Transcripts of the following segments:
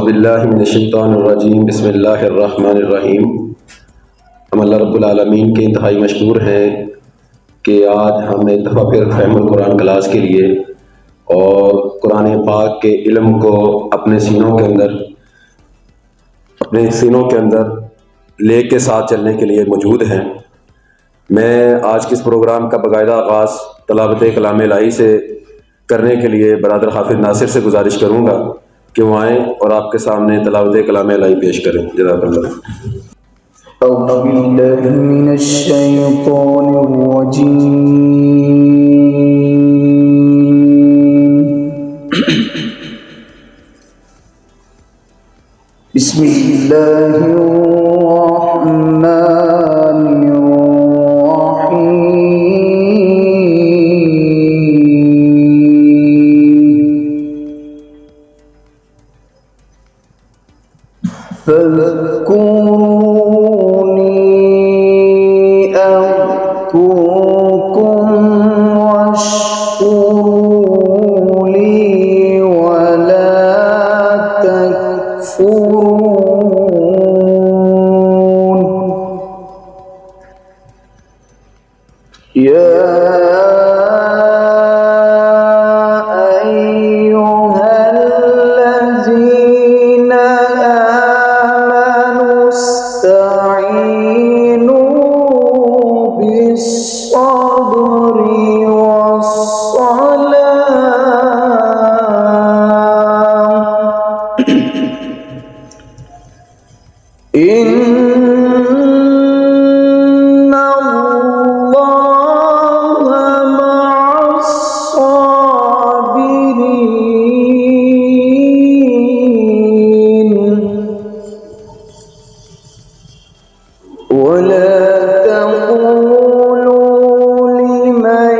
باللہ من الشیطان الرجیم، بسم اللہ الرحمن الرحیم۔ ہم اللہ رب العالمین کے انتہائی مشکور ہیں کہ آج ہم ایک دفعہ پھر فہم القرآن کلاس کے لیے اور قرآن پاک کے علم کو اپنے سینوں کے اندر لے کے ساتھ چلنے کے لیے موجود ہیں۔ میں آج کے اس پروگرام کا باقاعدہ آغاز تلاوت کلام الہی سے کرنے کے لیے برادر حافظ ناصر سے گزارش کروں گا کہ وہ آئیں اور آپ کے سامنے تلاوت کلام الہی پیش کریں۔ جزاک اللہ۔ اعوذ باللہ من الشیطان الرجیم، بسم اللہ الرحمن فاذكروني أذكركم واشكروا لي ولا تكفرون بالصبر والصلاة إن الله مع الصابرين ولا تقولوا لمن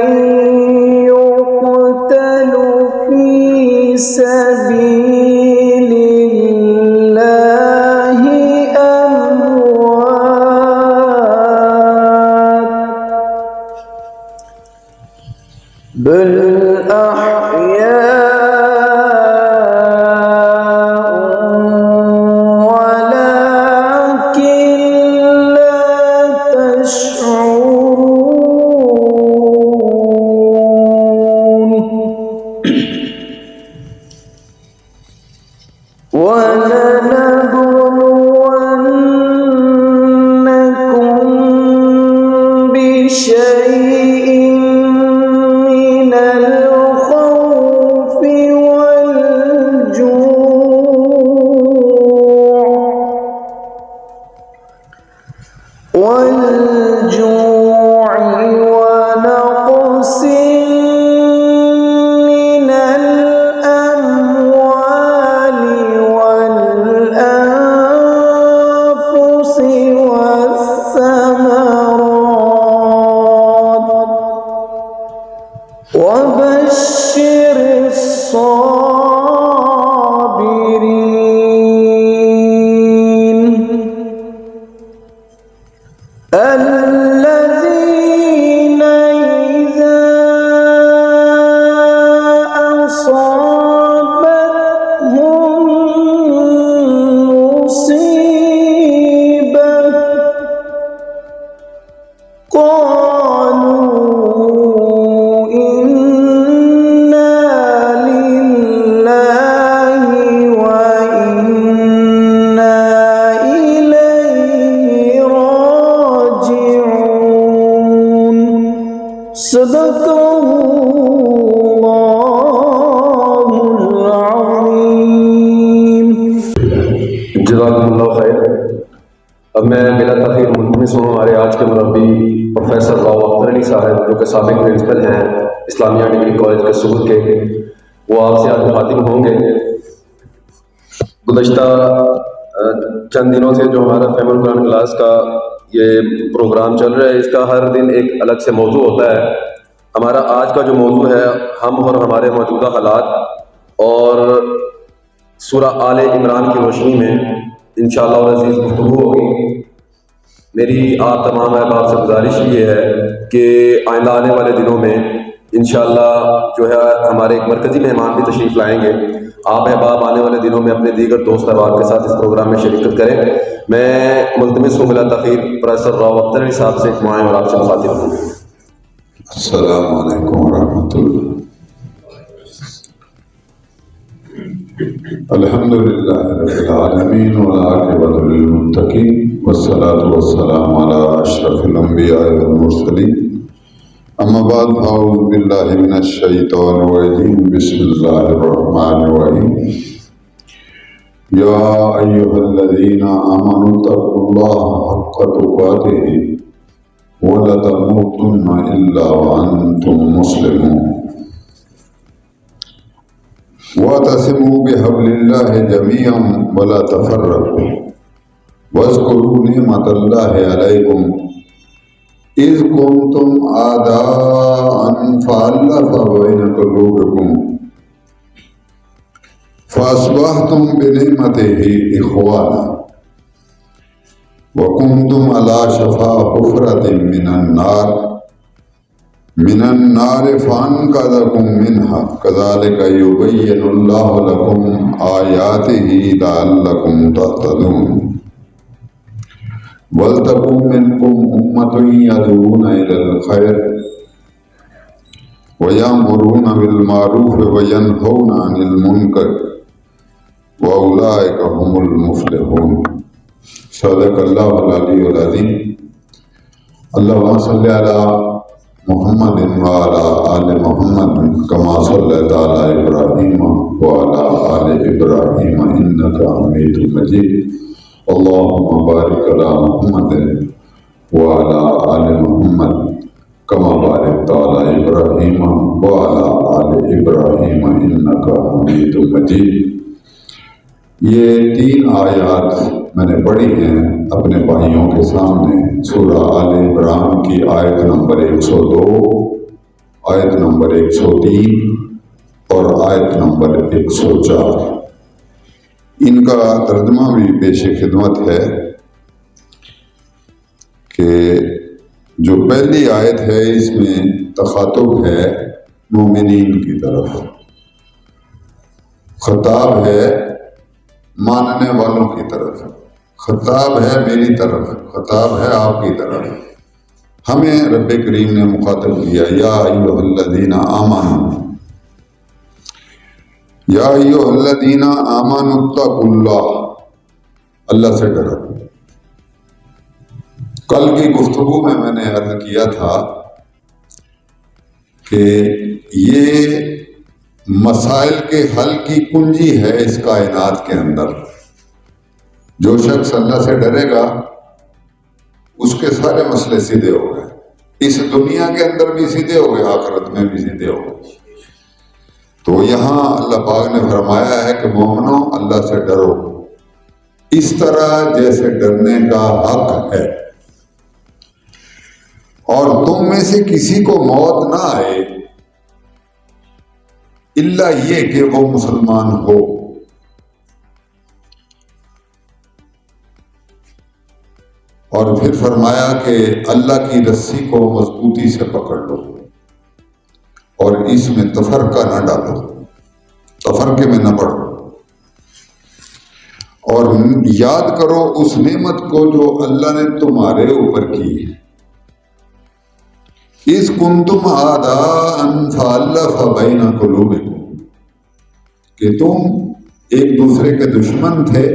يقتل في سبيل الله أموات بل أحياء ولكن لا تشعرون ولنبلونكم بشيء من الخوف والجوع ونقص من الأموال والأنفس والثمرات وبشر الصابرين الذين إذا أصابتهم مصيبة قالوا إنا لله وإنا إليه راجعون صدق اللہ العظیم۔ جزاک اللہ خیر۔ اب میں بلا تاخیر منتمس ہوں ہمارے آج کے مربی پروفیسر راؤ اختر علی صاحب، جو کہ سابق پرنسپل ہیں اسلامیہ ڈگری کالج کے سعود کے، وہ آپ سے آج مخاطب ہوں گے۔ گزشتہ چند دنوں سے جو ہمارا فہم القرآن کلاس کا یہ پروگرام چل رہا ہے، اس کا ہر دن ایک الگ سے موضوع ہوتا ہے۔ ہمارا آج کا جو موضوع ہے، ہم اور ہمارے موجودہ حالات اور سورہ آل عمران کی روشنی میں انشاءاللہ العزیز گفتگو ہوگی۔ میری آپ تمام احباب سے گزارش یہ ہے کہ آئندہ آنے والے دنوں میں انشاءاللہ جو ہے ہمارے ایک مرکزی مہمان بھی تشریف لائیں گے۔ آپ احباب آنے والے دنوں میں اپنے دیگر دوست احباب کے ساتھ اس پروگرام میں شرکت کریں۔ میں ملتمس ہوں بلا تاخیر پروفیسر راؤ اختر علی صاحب سے معائن اور آپ سے مخاطب ہوں۔ السلام علیکم ورحمۃ اللہ۔ الحمد للہ رب العالمین والعاقبۃ للمتقین والصلاة والسلام علی اشرف الانبیاء والمرسلین، اما بعد فاعوذ باللہ من الشیطان الرجیم، بسم اللہ الرحمن الرحیم۔ یا ایہا الذین آمنوا اتقوا اللہ حق تقاتہ ولا تموتن الا وانتم مسلمون، واعتصموا بحبل اللہ جميعا ولا تفرقوا، واذکروا نعمت اللہ علیکم اذ کنتم اعداء فألف بین قلوبکم فاصبحتم بنعمتہ اخوانا وکنتم علی شفا حفرۃ من النار فانقذکم منہا کذالک یبین اللہ لکم آیاتہ لعلکم تہتدون، وَلْتَكُن مِّنكُمْ أُمَّةٌ يَدْعُونَ إِلَى الْخَيْرِ وَيَأْمُرُونَ بِالْمَعْرُوفِ وَيَنْهَوْنَ عَنِ الْمُنكَرِ وَأُولَٰئِكَ هُمُ الْمُفْلِحُونَ۔ صدق اللہ العلی العظیم۔ اللہم صلی علی محمد وعلی آل محمد کما صلیت علی ابراہیم وعلی آل ابراہیم انک حمید مجید۔ اللہم بارک علی محمد وعلی آل محمد کما بارکت علی ابراہیم وعلی آل ابراہیم انک حمید مجید۔ یہ 3 آیات میں نے پڑھی ہیں اپنے بھائیوں کے سامنے، سورہ آل عمران کی آیت نمبر 102، آیت نمبر 103 اور آیت نمبر 104۔ ان کا ترجمہ بھی پیش خدمت ہے کہ جو پہلی آیت ہے اس میں تخاطب ہے مومنین کی طرف، خطاب ہے ماننے والوں کی طرف، خطاب ہے میری طرف، خطاب ہے آپ کی طرف۔ ہمیں رب کریم نے مخاطب کیا، یا ایھا الذین آمنوا، یا ایھا الذین آمنوا اتقوا اللہ، اللہ سے ڈرو۔ کل کی گفتگو میں نے عرض کیا تھا کہ یہ مسائل کے حل کی کنجی ہے اس کائنات کے اندر۔ جو شخص اللہ سے ڈرے گا اس کے سارے مسئلے سیدھے ہو گئے، اس دنیا کے اندر بھی سیدھے ہو گئے، آخرت میں بھی سیدھے ہو گئے۔ تو یہاں اللہ پاک نے فرمایا ہے کہ مومنو اللہ سے ڈرو اس طرح جیسے ڈرنے کا حق ہے، اور تم میں سے کسی کو موت نہ آئے الا یہ کہ وہ مسلمان ہو۔ اور پھر فرمایا کہ اللہ کی رسی کو مضبوطی سے پکڑ لو اور اس میں تفرقہ نہ ڈالو، تفرقے میں نہ پڑو، اور یاد کرو اس نعمت کو جو اللہ نے تمہارے اوپر کی ہے۔ اذ کنتم اعداء فألف بین قلوبکم، کہ تم ایک دوسرے کے دشمن تھے،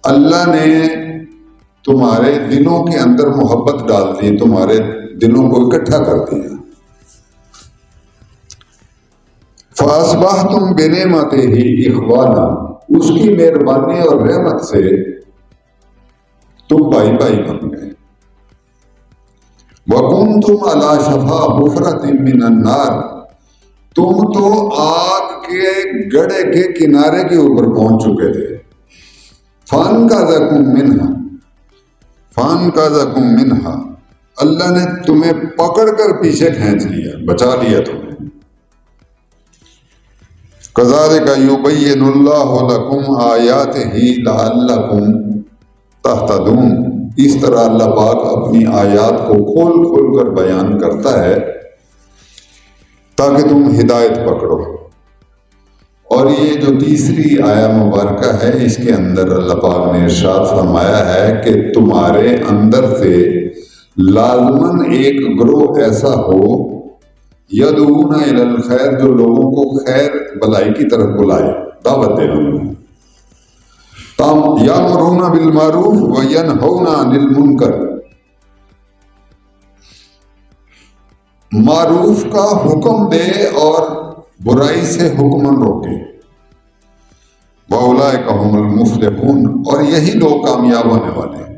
اللہ نے تمہارے دلوں کے اندر محبت ڈال دی، تمہارے دلوں کو اکٹھا کر دیا۔ فَأَصْبَحْتُمْ بِنِعْمَتِهِ إِخْوَانًا، اس کی مہربانی اور رحمت سے تم بھائی بھائی بن گئے۔ وَكُنْتُمْ عَلَى شَفَا حُفْرَةٍ مِّنَ النَّارِ، تم تو آگ کے گڑھے کے کنارے کے اوپر پہنچ چکے تھے۔ فَأَنْقَذَكُم مِّنْهَا، فَأَنْقَذَكُم مِّنْهَا، اللہ نے تمہیں پکڑ کر پیچھے کھینچ لیا، بچا لیا تمہیں۔ كَذَلِكَ يُبَيِّنُ اللَّهُ لَكُمْ آيَاتِهِ لَعَلَّكُمْ تَهْتَدُونَ، اس طرح اللہ پاک اپنی آیات کو کھول کھول کر بیان کرتا ہے تاکہ تم ہدایت پکڑو۔ اور اور یہ جو تیسری آیا مبارکہ ہے، اس کے اندر اللہ پاک نے ارشاد فرمایا ہے کہ تمہارے اندر سے لازماً ایک گروہ ایسا ہو یدعون الی الخیر، جو لوگوں کو خیر بلائی کی طرف بلائے، دعوت دے لوگوں کو، یامرون بالمعروف وینہون عن المنکر، معروف کا حکم دے اور برائی سے حکمن روکے، وَأُولَٰئِکَ هُمُ الْمُفْلِحُونَ، اور یہی لوگ کامیاب ہونے والے ہیں۔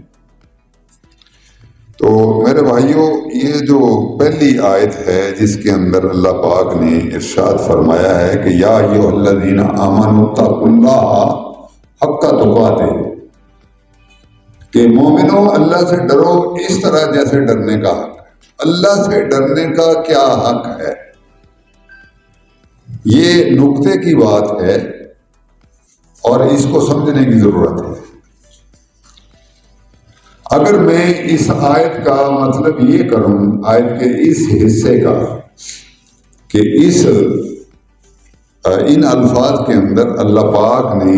تو میرے بھائیوں، یہ جو پہلی آیت ہے جس کے اندر اللہ پاک نے ارشاد فرمایا ہے کہ یا ایھا الذین آمنوا اتقوا اللہ حق تقاتہ، کہ مومنوں اللہ سے ڈرو اس طرح جیسے ڈرنے کا حق ہے۔ اللہ سے ڈرنے کا کیا حق ہے، یہ نقطے کی بات ہے اور اس کو سمجھنے کی ضرورت ہے۔ اگر میں اس آیت کا مطلب یہ کروں، آیت کے اس حصے کا، کہ ان الفاظ کے اندر اللہ پاک نے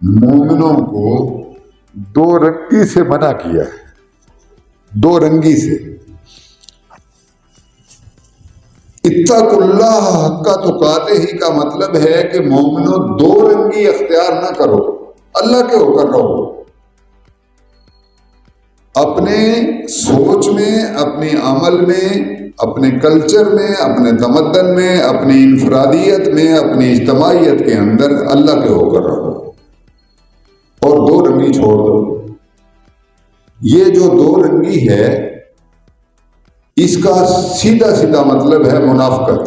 مومنوں کو دو رنگی سے منع کیا ہے، دو رنگی سے۔ اتقوا اللہ حق تقاتہ ہی کا مطلب ہے کہ مومنوں دو رنگی اختیار نہ کرو، اللہ کے ہو کر رہو، اپنے سوچ میں، اپنے عمل میں، اپنے کلچر میں، اپنے تمدن میں، اپنی انفرادیت میں، اپنی اجتماعیت کے اندر اللہ کے ہو کر رہو، اور دو رنگی چھوڑ دو۔ یہ جو دو رنگی ہے، اس کا سیدھا سیدھا مطلب ہے منافقت،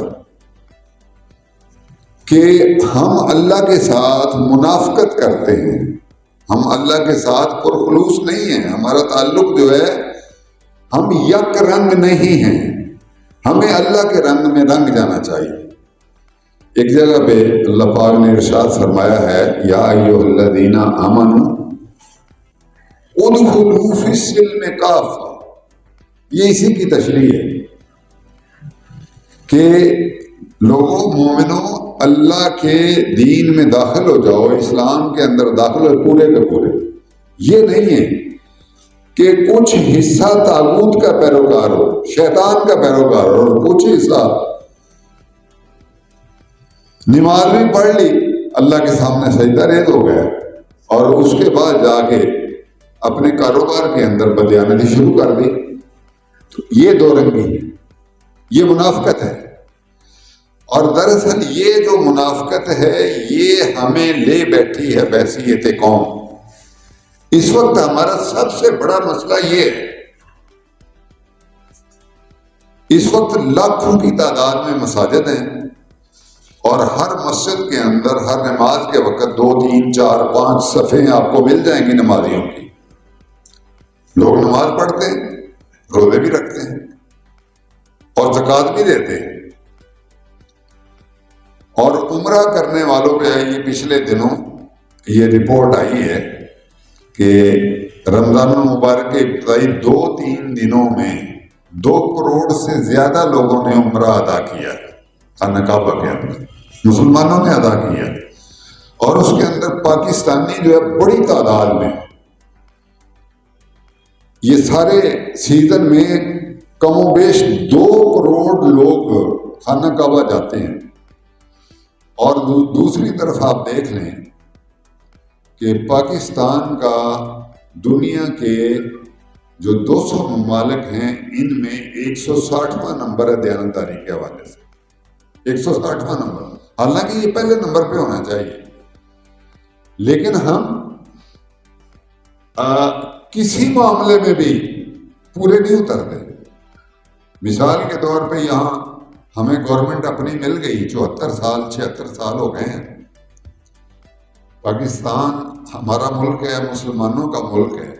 کہ ہم اللہ کے ساتھ منافقت کرتے ہیں، ہم اللہ کے ساتھ پرخلوص نہیں ہیں، ہمارا تعلق جو ہے، ہم یک رنگ نہیں ہیں، ہمیں اللہ کے رنگ میں رنگ جانا چاہیے۔ ایک جگہ پہ اللہ پاک نے ارشاد فرمایا ہے یا ایھا الذین آمنوا ادخلوا فی السلم کافہ، یہ اسی کی تشریح ہے کہ لوگوں، مومنوں، اللہ کے دین میں داخل ہو جاؤ، اسلام کے اندر داخل ہو، پورے کے پورے۔ یہ نہیں ہے کہ کچھ حصہ طاغوت کا پیروکار ہو، شیطان کا پیروکار ہو، اور کچھ حصہ نماز بھی پڑھ لی، اللہ کے سامنے سجدہ ریز ہو گیا، اور اس کے بعد جا کے اپنے کاروبار کے اندر بدیانتی شروع کر دی۔ تو یہ دو رنگی ہے، یہ منافقت ہے۔ اور دراصل یہ جو منافقت ہے، یہ ہمیں لے بیٹھی ہے بحثیت قوم۔ اس وقت ہمارا سب سے بڑا مسئلہ یہ ہے، اس وقت لاکھوں کی تعداد میں مساجد ہیں، اور ہر مسجد کے اندر ہر نماز کے وقت 2 3 4 5 صفیں آپ کو مل جائیں گی نمازیوں کی۔ لوگ نماز پڑھتے ہیں، روزے بھی رکھتے ہیں، اور زکوٰۃ بھی دیتے ہیں، اور عمرہ کرنے والوں پہ یہ پچھلے دنوں یہ رپورٹ آئی ہے کہ رمضان المبارک کے ابتدائی 2-3 دنوں میں 2 کروڑ سے زیادہ لوگوں نے عمرہ ادا کیا ہے خانہ کعبہ کے اندر، مسلمانوں نے ادا کیا ہے، اور اس کے اندر پاکستانی جو ہے بڑی تعداد میں۔ یہ سارے سیزن میں کم و بیش 2 کروڑ لوگ خانہ کعبہ جاتے ہیں۔ اور دوسری طرف آپ دیکھ لیں کہ پاکستان کا دنیا کے جو 200 ممالک ہیں، ان میں 160واں نمبر ہے دیانتداری کے حوالے سے، 160واں نمبر، حالانکہ یہ پہلے نمبر پہ ہونا چاہیے، لیکن ہم کسی معاملے میں بھی پورے نہیں اترتے۔ مثال کے طور پہ یہاں ہمیں گورنمنٹ اپنی مل گئی، 74 سال 76 سال ہو گئے ہیں۔ پاکستان ہمارا ملک ہے، مسلمانوں کا ملک ہے،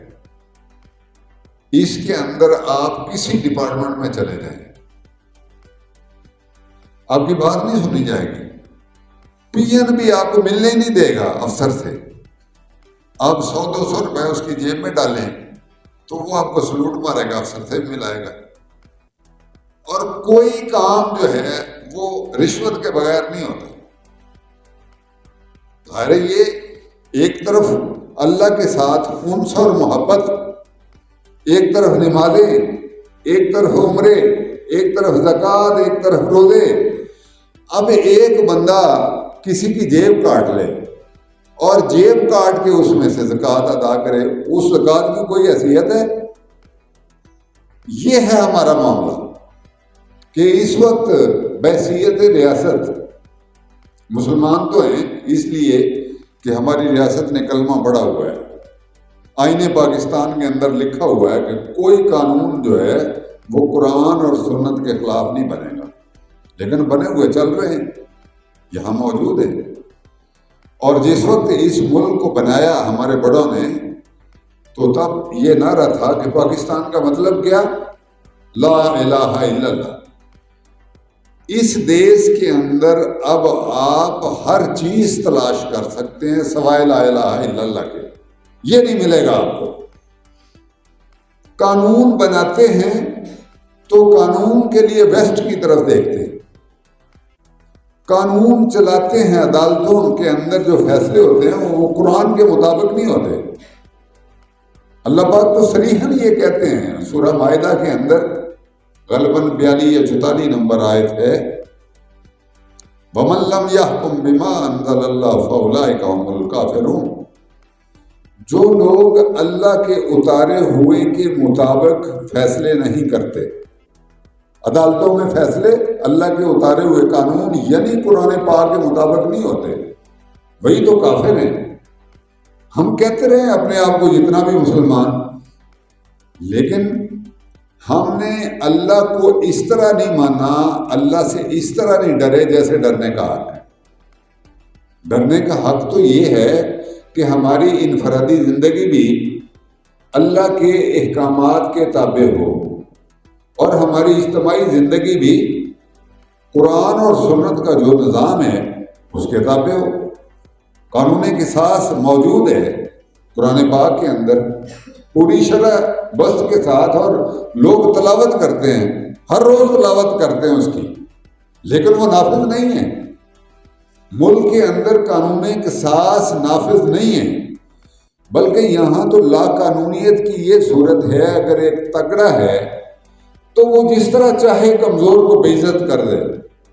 اس کے اندر آپ کسی ڈپارٹمنٹ میں چلے جائیں، آپ کی بات نہیں سنی جائے گی، پی این بھی آپ کو ملنے نہیں دے گا افسر سے۔ آپ 100-200 روپے اس کی جیب میں ڈالیں تو وہ آپ کو سلوٹ مارے گا، افسر سے بھی ملائے گا، اور کوئی کام جو ہے وہ رشوت کے بغیر نہیں ہوتا۔ ظاہر یہ ایک طرف اللہ کے ساتھ انس اور محبت، ایک طرف نمازیں، ایک طرف عمرے، ایک طرف زکوٰۃ، ایک طرف روزے۔ اب ایک بندہ کسی کی جیب کاٹ لے اور جیب کاٹ کے اس میں سے زکوٰۃ ادا کرے، اس زکوٰۃ کی کوئی حیثیت ہے؟ یہ ہے ہمارا معاملہ کہ اس وقت بحیثیت ریاست مسلمان تو ہیں اس لیے کہ ہماری ریاست نے کلمہ پڑھا ہوا ہے، آئین پاکستان کے اندر لکھا ہوا ہے کہ کوئی قانون جو ہے وہ قرآن اور سنت کے خلاف نہیں بنے گا، لیکن بنے ہوئے چل رہے ہیں، یہاں موجود ہیں۔ اور جس وقت اس ملک کو بنایا ہمارے بڑوں نے تو تب یہ نعرہ تھا کہ پاکستان کا مطلب کیا؟ لا الہ الا اللہ۔ اس دیش کے اندر اب آپ ہر چیز تلاش کر سکتے ہیں سوائے لا الہ الا اللہ کے، یہ نہیں ملے گا آپ کو۔ قانون بناتے ہیں تو قانون کے لیے ویسٹ کی طرف دیکھتے ہیں، قانون چلاتے ہیں عدالتوں کے اندر جو فیصلے ہوتے ہیں وہ قرآن کے مطابق نہیں ہوتے۔ اللہ پاک تو صریحاً یہ کہتے ہیں سورہ مائدہ کے اندر، غالباً 42 یا 44 نمبر آیت ہے، وَمَن لَّمْ يَحْكُم بِمَا أَنزَلَ اللَّهُ فَأُولَٰئِكَ هُمُ الْكَافِرُونَ۔ جو لوگ اللہ کے اتارے ہوئے کے مطابق فیصلے نہیں کرتے، عدالتوں میں فیصلے اللہ کے اتارے ہوئے قانون یعنی قرآن پاک کے مطابق نہیں ہوتے، وہی تو کافر ہیں۔ ہم کہتے رہے اپنے آپ کو جتنا بھی مسلمان، لیکن ہم نے اللہ کو اس طرح نہیں مانا، اللہ سے اس طرح نہیں ڈرے جیسے ڈرنے کا حق ہے۔ ڈرنے کا حق تو یہ ہے کہ ہماری انفرادی زندگی بھی اللہ کے احکامات کے تابع ہو اور ہماری اجتماعی زندگی بھی قرآن اور سنت کا جو نظام ہے اس کے تابع ہو۔ قانون قصاص موجود ہے قرآن پاک کے اندر پوری شرح بست کے ساتھ، اور لوگ تلاوت کرتے ہیں، ہر روز تلاوت کرتے ہیں اس کی، لیکن وہ نافذ نہیں ہے۔ ملک کے اندر قانون قصاص نافذ نہیں ہے، بلکہ یہاں تو لا قانونیت کی یہ صورت ہے، اگر ایک تگڑا ہے تو وہ جس طرح چاہے کمزور کو بے عزت کر دے،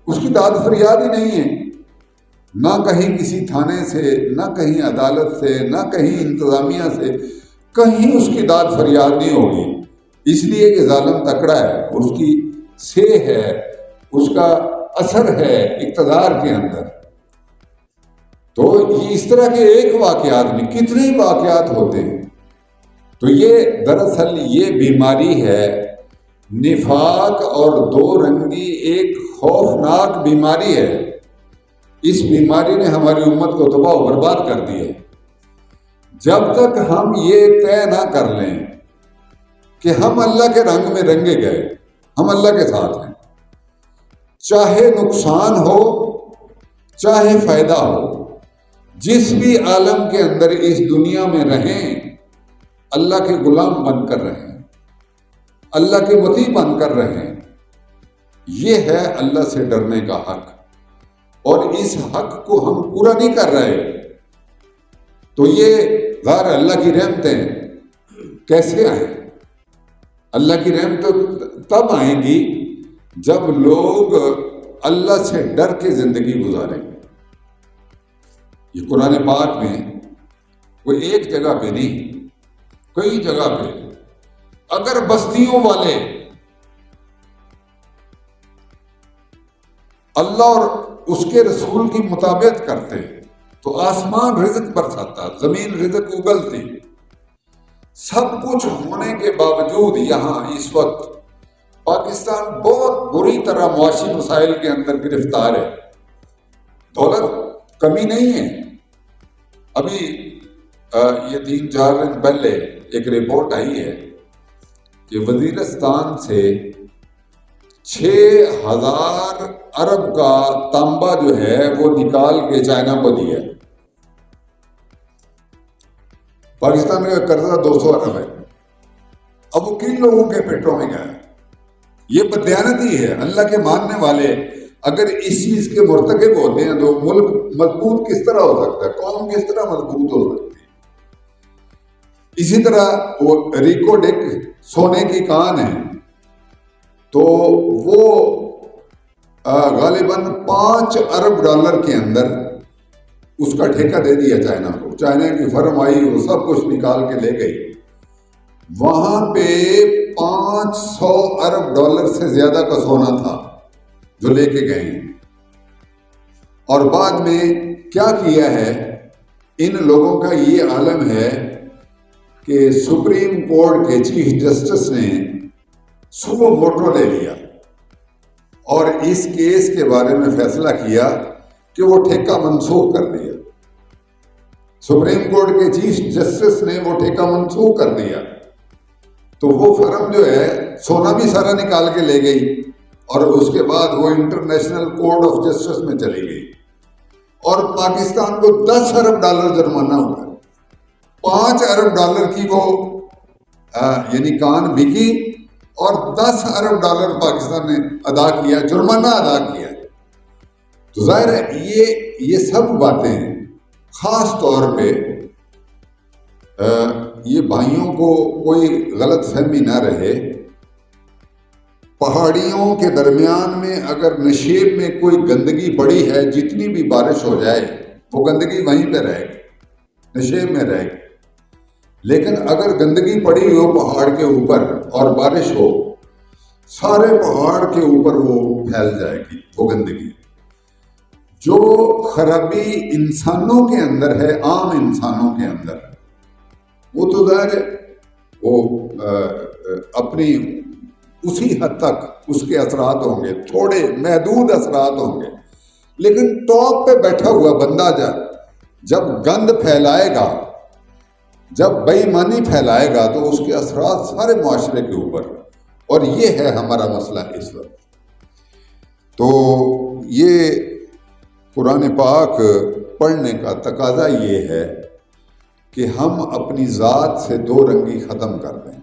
اس کی داد فریاد ہی نہیں ہے، نہ کہیں کسی تھانے سے، نہ کہیں عدالت سے، نہ کہیں انتظامیہ سے، کہیں اس کی داد فریاد نہیں ہوگی، اس لیے کہ ظالم تکڑا ہے، اس کی سے ہے، اس کا اثر ہے اقتدار کے اندر۔ تو اس طرح کے ایک واقعات میں کتنے واقعات ہوتے ہیں۔ تو یہ دراصل یہ بیماری ہے، نفاق اور دو رنگی ایک خوفناک بیماری ہے۔ اس بیماری نے ہماری امت کو تباہ و برباد کر دی ہے۔ جب تک ہم یہ طے نہ کر لیں کہ ہم اللہ کے رنگ میں رنگے گئے، ہم اللہ کے ساتھ ہیں، چاہے نقصان ہو چاہے فائدہ ہو، جس بھی عالم کے اندر اس دنیا میں رہیں، اللہ کے غلام بن کر رہیں، اللہ کے مطیع بن کر رہیں، یہ ہے اللہ سے ڈرنے کا حق۔ اور اس حق کو ہم پورا نہیں کر رہے تو یہ ظاہر اللہ کی رحمتیں کیسے آئیں؟ اللہ کی رحمتیں تب آئیں گی جب لوگ اللہ سے ڈر کے زندگی گزاریں گے۔ یہ قرآن پاک میں کوئی ایک جگہ پہ نہیں، کئی جگہ پہ اگر بستیوں والے اللہ اور اس کے رسول کی مطابقت کرتے تو آسمان رزق برساتا، زمین رزق اگلتی۔ سب کچھ ہونے کے باوجود یہاں اس وقت پاکستان بہت بری طرح معاشی مسائل کے اندر گرفتار ہے۔ دولت کمی نہیں ہے۔ ابھی یہ 3-4 دن پہلے ایک رپورٹ آئی ہے کہ وزیرستان سے 6,000 ارب کا تانبا جو ہے وہ نکال کے چائنا کو دیا ہے۔ پاکستان کا قرضہ 200 ارب ہے، اب وہ کن لوگوں کے پیٹوں میں گیا ہے؟ یہ بددیانتی ہے۔ اللہ کے ماننے والے اگر اس چیز کے مرتکب ہوتے ہیں تو ملک مضبوط کس طرح ہو سکتا ہے، قوم کس طرح مضبوط ہو سکتی ہے؟ اسی طرح وہ ریکو ڈیک سونے کی کان ہے، تو وہ غالباً 5 ارب ڈالر کے اندر اس کا ٹھیکہ دے دیا چائنا کو. چائنا کی فرم آئی، وہ سب کچھ نکال کے لے گئی. وہاں پہ 500 ارب ڈالر سے زیادہ کا سونا تھا جو لے کے گئے ہیں. اور بعد میں کیا کیا ہے ان لوگوں کا یہ عالم ہے کہ سپریم کورٹ کے چیف جسٹس نے سو موٹو لے لیا اور اس کیس کے بارے میں فیصلہ کیا کہ وہ ٹھیکہ منسوخ کر دیا. سپریم کورٹ کے چیف جسٹس نے وہ ٹھیکہ منسوخ کر دیا. تو وہ فرم جو ہے سونا بھی سارا نکال کے لے گئی اور اس کے بعد وہ انٹرنیشنل کورٹ آف جسٹس میں چلی گئی اور پاکستان کو 10 ارب ڈالر جرمانہ ہوا. 5 ارب ڈالر کی وہ یعنی کان بکی اور 10 ارب ڈالر پاکستان نے ادا کیا، جرمانہ ادا کیا. تو ظاہر ہے یہ سب باتیں خاص طور پہ یہ بھائیوں کو کوئی غلط فہمی نہ رہے. پہاڑیوں کے درمیان میں اگر نشیب میں کوئی گندگی پڑی ہے، جتنی بھی بارش ہو جائے وہ گندگی وہیں پہ رہے گی، نشیب میں رہے گی. لیکن اگر گندگی پڑی ہو پہاڑ کے اوپر اور بارش ہو، سارے پہاڑ کے اوپر وہ پھیل جائے گی وہ گندگی. جو خرابی انسانوں کے اندر ہے، عام انسانوں کے اندر، وہ تو ظاہر ہے وہ اپنی اسی حد تک اس کے اثرات ہوں گے، تھوڑے محدود اثرات ہوں گے. لیکن ٹاپ پہ بیٹھا ہوا بندہ جب گند پھیلائے گا، جب بے ایمانی پھیلائے گا، تو اس کے اثرات سارے معاشرے کے اوپر. اور یہ ہے ہمارا مسئلہ اس وقت. تو یہ قرآن پاک پڑھنے کا تقاضا یہ ہے کہ ہم اپنی ذات سے دو رنگی ختم کر دیں،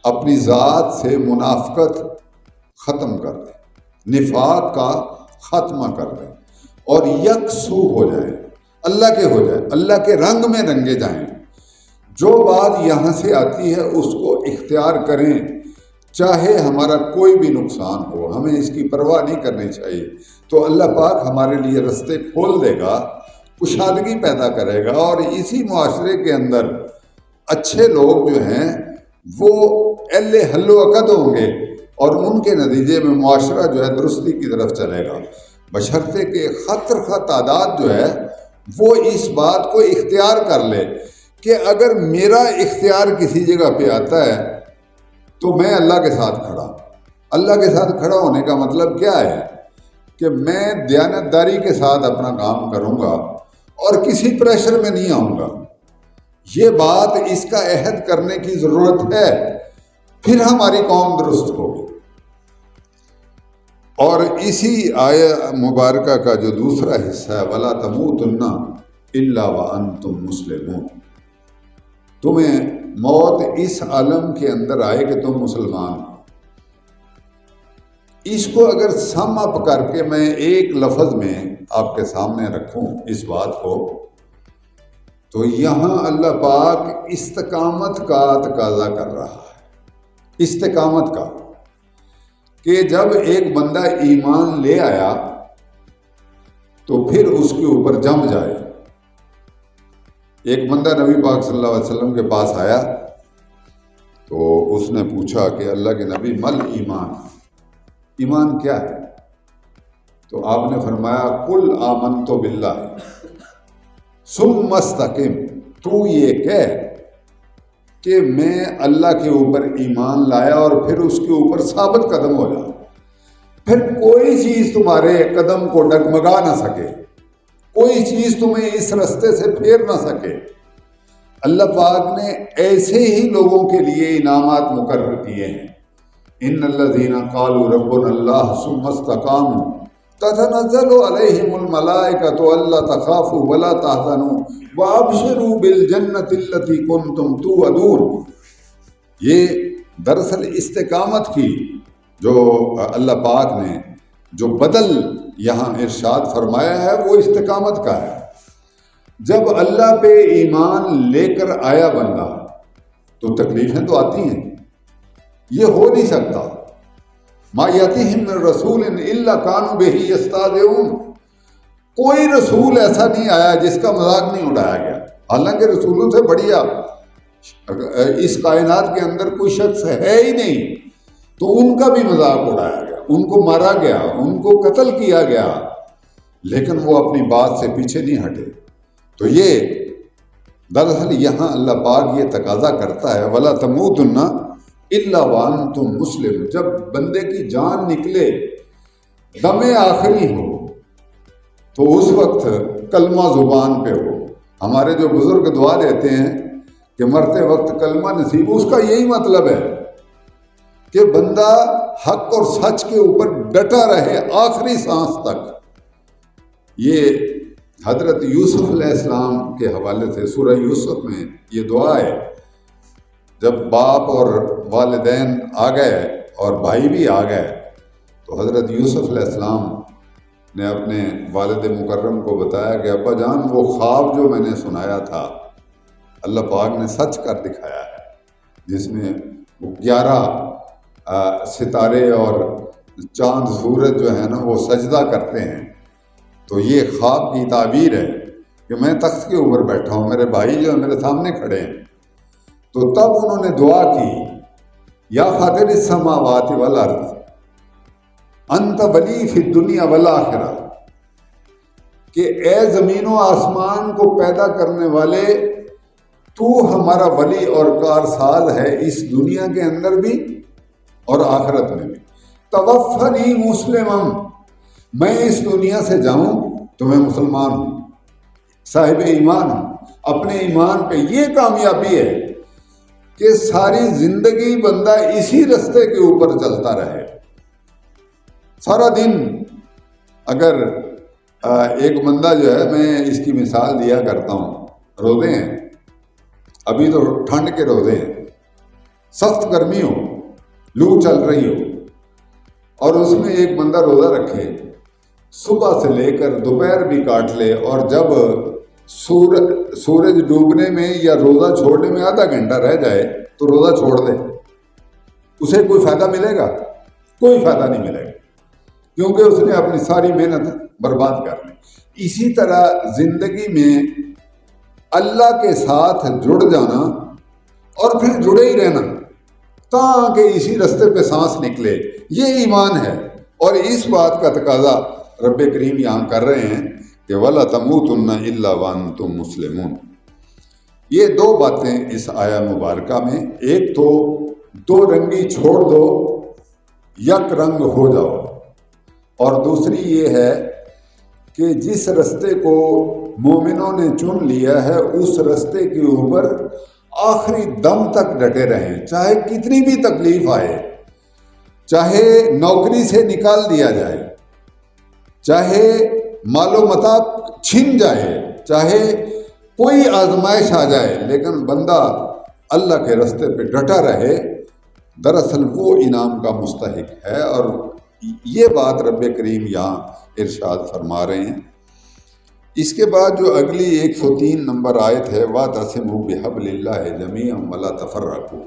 اپنی ذات سے منافقت ختم کر دیں، نفاق کا خاتمہ کر دیں اور یکسو ہو جائیں، اللہ کے ہو جائیں، اللہ کے رنگ میں رنگے جائیں. جو بات یہاں سے آتی ہے اس کو اختیار کریں، چاہے ہمارا کوئی بھی نقصان ہو، ہمیں اس کی پرواہ نہیں کرنی چاہیے. تو اللہ پاک ہمارے لیے رستے کھول دے گا، کشادگی پیدا کرے گا، اور اسی معاشرے کے اندر اچھے لوگ جو ہیں وہ اہل حل و عقد ہوں گے اور ان کے نتیجے میں معاشرہ جو ہے درستی کی طرف چلے گا، بشرطے کہ خطر خواہ تعداد جو ہے وہ اس بات کو اختیار کر لے کہ اگر میرا اختیار کسی جگہ پہ آتا ہے تو میں اللہ کے ساتھ کھڑا. اللہ کے ساتھ کھڑا ہونے کا مطلب کیا ہے کہ میں دیانتداری کے ساتھ اپنا کام کروں گا اور کسی پریشر میں نہیں آؤں گا. یہ بات اس کا عہد کرنے کی ضرورت ہے، پھر ہماری قوم درست ہوگی. اور اسی آیہ مبارکہ کا جو دوسرا حصہ ہے وَلَا تَمُوتُنَّ إِلَّا وَأَنْتُمْ مُسْلِمُونَ، تمہیں موت اس عالم کے اندر آئے کہ تم مسلمان ہو. اس کو اگر سم اپ کر کے میں ایک لفظ میں آپ کے سامنے رکھوں اس بات کو، تو یہاں اللہ پاک استقامت کا تقاضا کر رہا ہے. استقامت کا کہ جب ایک بندہ ایمان لے آیا تو پھر اس کے اوپر جم جائے. ایک بندہ نبی پاک صلی اللہ علیہ وسلم کے پاس آیا تو اس نے پوچھا کہ اللہ کے نبی مل ایمان، ایمان کیا ہے؟ تو آپ نے فرمایا قل آمنت باللہ ثم استقم، تو یہ کہہ کہ میں اللہ کے اوپر ایمان لایا اور پھر اس کے اوپر ثابت قدم ہو جا، پھر کوئی چیز تمہارے قدم کو ڈگمگا نہ سکے، کوئی چیز تمہیں اس رستے سے پھیر نہ سکے. اللہ پاک نے ایسے ہی لوگوں کے لیے انعامات مقرر کیے ہیں. ان الذین قالوا ربنا اللہ ثم استقاموا تتنزل علیہم الملائکۃ الا تخافوا ولا تحزنوا وابشروا بالجنۃ التی کنتم توعدون. یہ دراصل استقامت کی جو اللہ پاک نے جو بدل یہاں ارشاد فرمایا ہے وہ استقامت کا ہے۔ جب اللہ پہ ایمان لے کر آیا بندہ تو تکلیفیں تو آتی ہیں، یہ ہو نہیں سکتا۔ ما یاتیہم من رسول الا کانوا بہ یستہزئون، کوئی رسول ایسا نہیں آیا جس کا مذاق نہیں اڑایا گیا، حالانکہ رسولوں سے بڑھیا اس کائنات کے اندر کوئی شخص ہے ہی نہیں، تو ان کا بھی مذاق اڑایا گیا، ان کو مارا گیا، ان کو قتل کیا گیا، لیکن وہ اپنی بات سے پیچھے نہیں ہٹے۔ تو یہ دراصل یہاں اللہ پاک یہ تقاضا کرتا ہے وَلَا تَمُوتُنَّ إِلَّا وَأَنْتُمْ مُسْلِمُونَ، جب بندے کی جان نکلے، دم آخری ہو، تو اس وقت کلمہ زبان پہ ہو۔ ہمارے جو بزرگ دعا دیتے ہیں کہ مرتے وقت کلمہ نصیب، اس کا یہی مطلب ہے کہ بندہ حق اور سچ کے اوپر ڈٹا رہے آخری سانس تک۔ یہ حضرت یوسف علیہ السلام کے حوالے سے سورہ یوسف میں یہ دعا ہے، جب باپ اور والدین آ گئے اور بھائی بھی آ گئے تو حضرت یوسف علیہ السلام نے اپنے والد مکرم کو بتایا کہ ابا جان وہ خواب جو میں نے سنایا تھا اللہ پاک نے سچ کر دکھایا ہے، جس میں 11 ستارے اور چاند سورج جو ہے نا وہ سجدہ کرتے ہیں، تو یہ خواب کی تعبیر ہے کہ میں تخت کے اوپر بیٹھا ہوں، میرے بھائی جو میرے سامنے کھڑے ہیں۔ تو تب انہوں نے دعا کی یا فاطر السماوات والارض انت ولی فی الدنیا والآخرہ، کہ اے زمین و آسمان کو پیدا کرنے والے تو ہمارا ولی اور کارساز ہے اس دنیا کے اندر بھی اور آخرت میں بھی۔ توفنی مسلما، میں اس دنیا سے جاؤں تو میں مسلمان ہوں، صاحب ایمان ہوں، اپنے ایمان پہ۔ یہ کامیابی ہے کہ ساری زندگی بندہ اسی رستے کے اوپر چلتا رہے۔ سارا دن اگر ایک بندہ جو ہے، میں اس کی مثال دیا کرتا ہوں، روزے ہیں، ابھی تو ٹھنڈ کے روزے ہیں، سخت گرمی ہو، لو چل رہی ہو، اور اس میں ایک بندہ روزہ رکھے، صبح سے لے کر دوپہر بھی کاٹ لے، اور جب سورج ڈوبنے میں یا روزہ چھوڑنے میں آدھا گھنٹہ رہ جائے تو روزہ چھوڑ دے، اسے کوئی فائدہ ملے گا؟ کوئی فائدہ نہیں ملے گا، کیونکہ اس نے اپنی ساری محنت برباد کر لی۔ اسی طرح زندگی میں اللہ کے ساتھ جڑ جانا اور پھر جڑے ہی رہنا تاکہ اسی رستے پہ سانس نکلے، یہ ایمان ہے۔ اور اس بات کا تقاضا رب کریم یہاں کر رہے ہیں کہ وَلَا تَمُوتُنَّ إِلَّا وَأَنْتُمْ مُسْلِمُونَ۔ یہ دو باتیں اس آیہ مبارکہ میں، ایک تو دو رنگی چھوڑ دو، یک رنگ ہو جاؤ، اور دوسری یہ ہے کہ جس رستے کو مومنوں نے چن لیا ہے اس رستے کے اوپر آخری دم تک ڈٹے رہیں، چاہے کتنی بھی تکلیف آئے، چاہے نوکری سے نکال دیا جائے، چاہے مال و متاع چھن جائے، چاہے کوئی آزمائش آ جائے، لیکن بندہ اللہ کے رستے پہ ڈٹا رہے، دراصل وہ انعام کا مستحق ہے۔ اور یہ بات رب کریم یہاں ارشاد فرما رہے ہیں۔ اس کے بعد جو اگلی 103 نمبر آیت ہے وَاعْتَصِمُوا بِحَبْلِ اللَّهِ جَمِيعًا وَلَا تَفَرَّقُوا،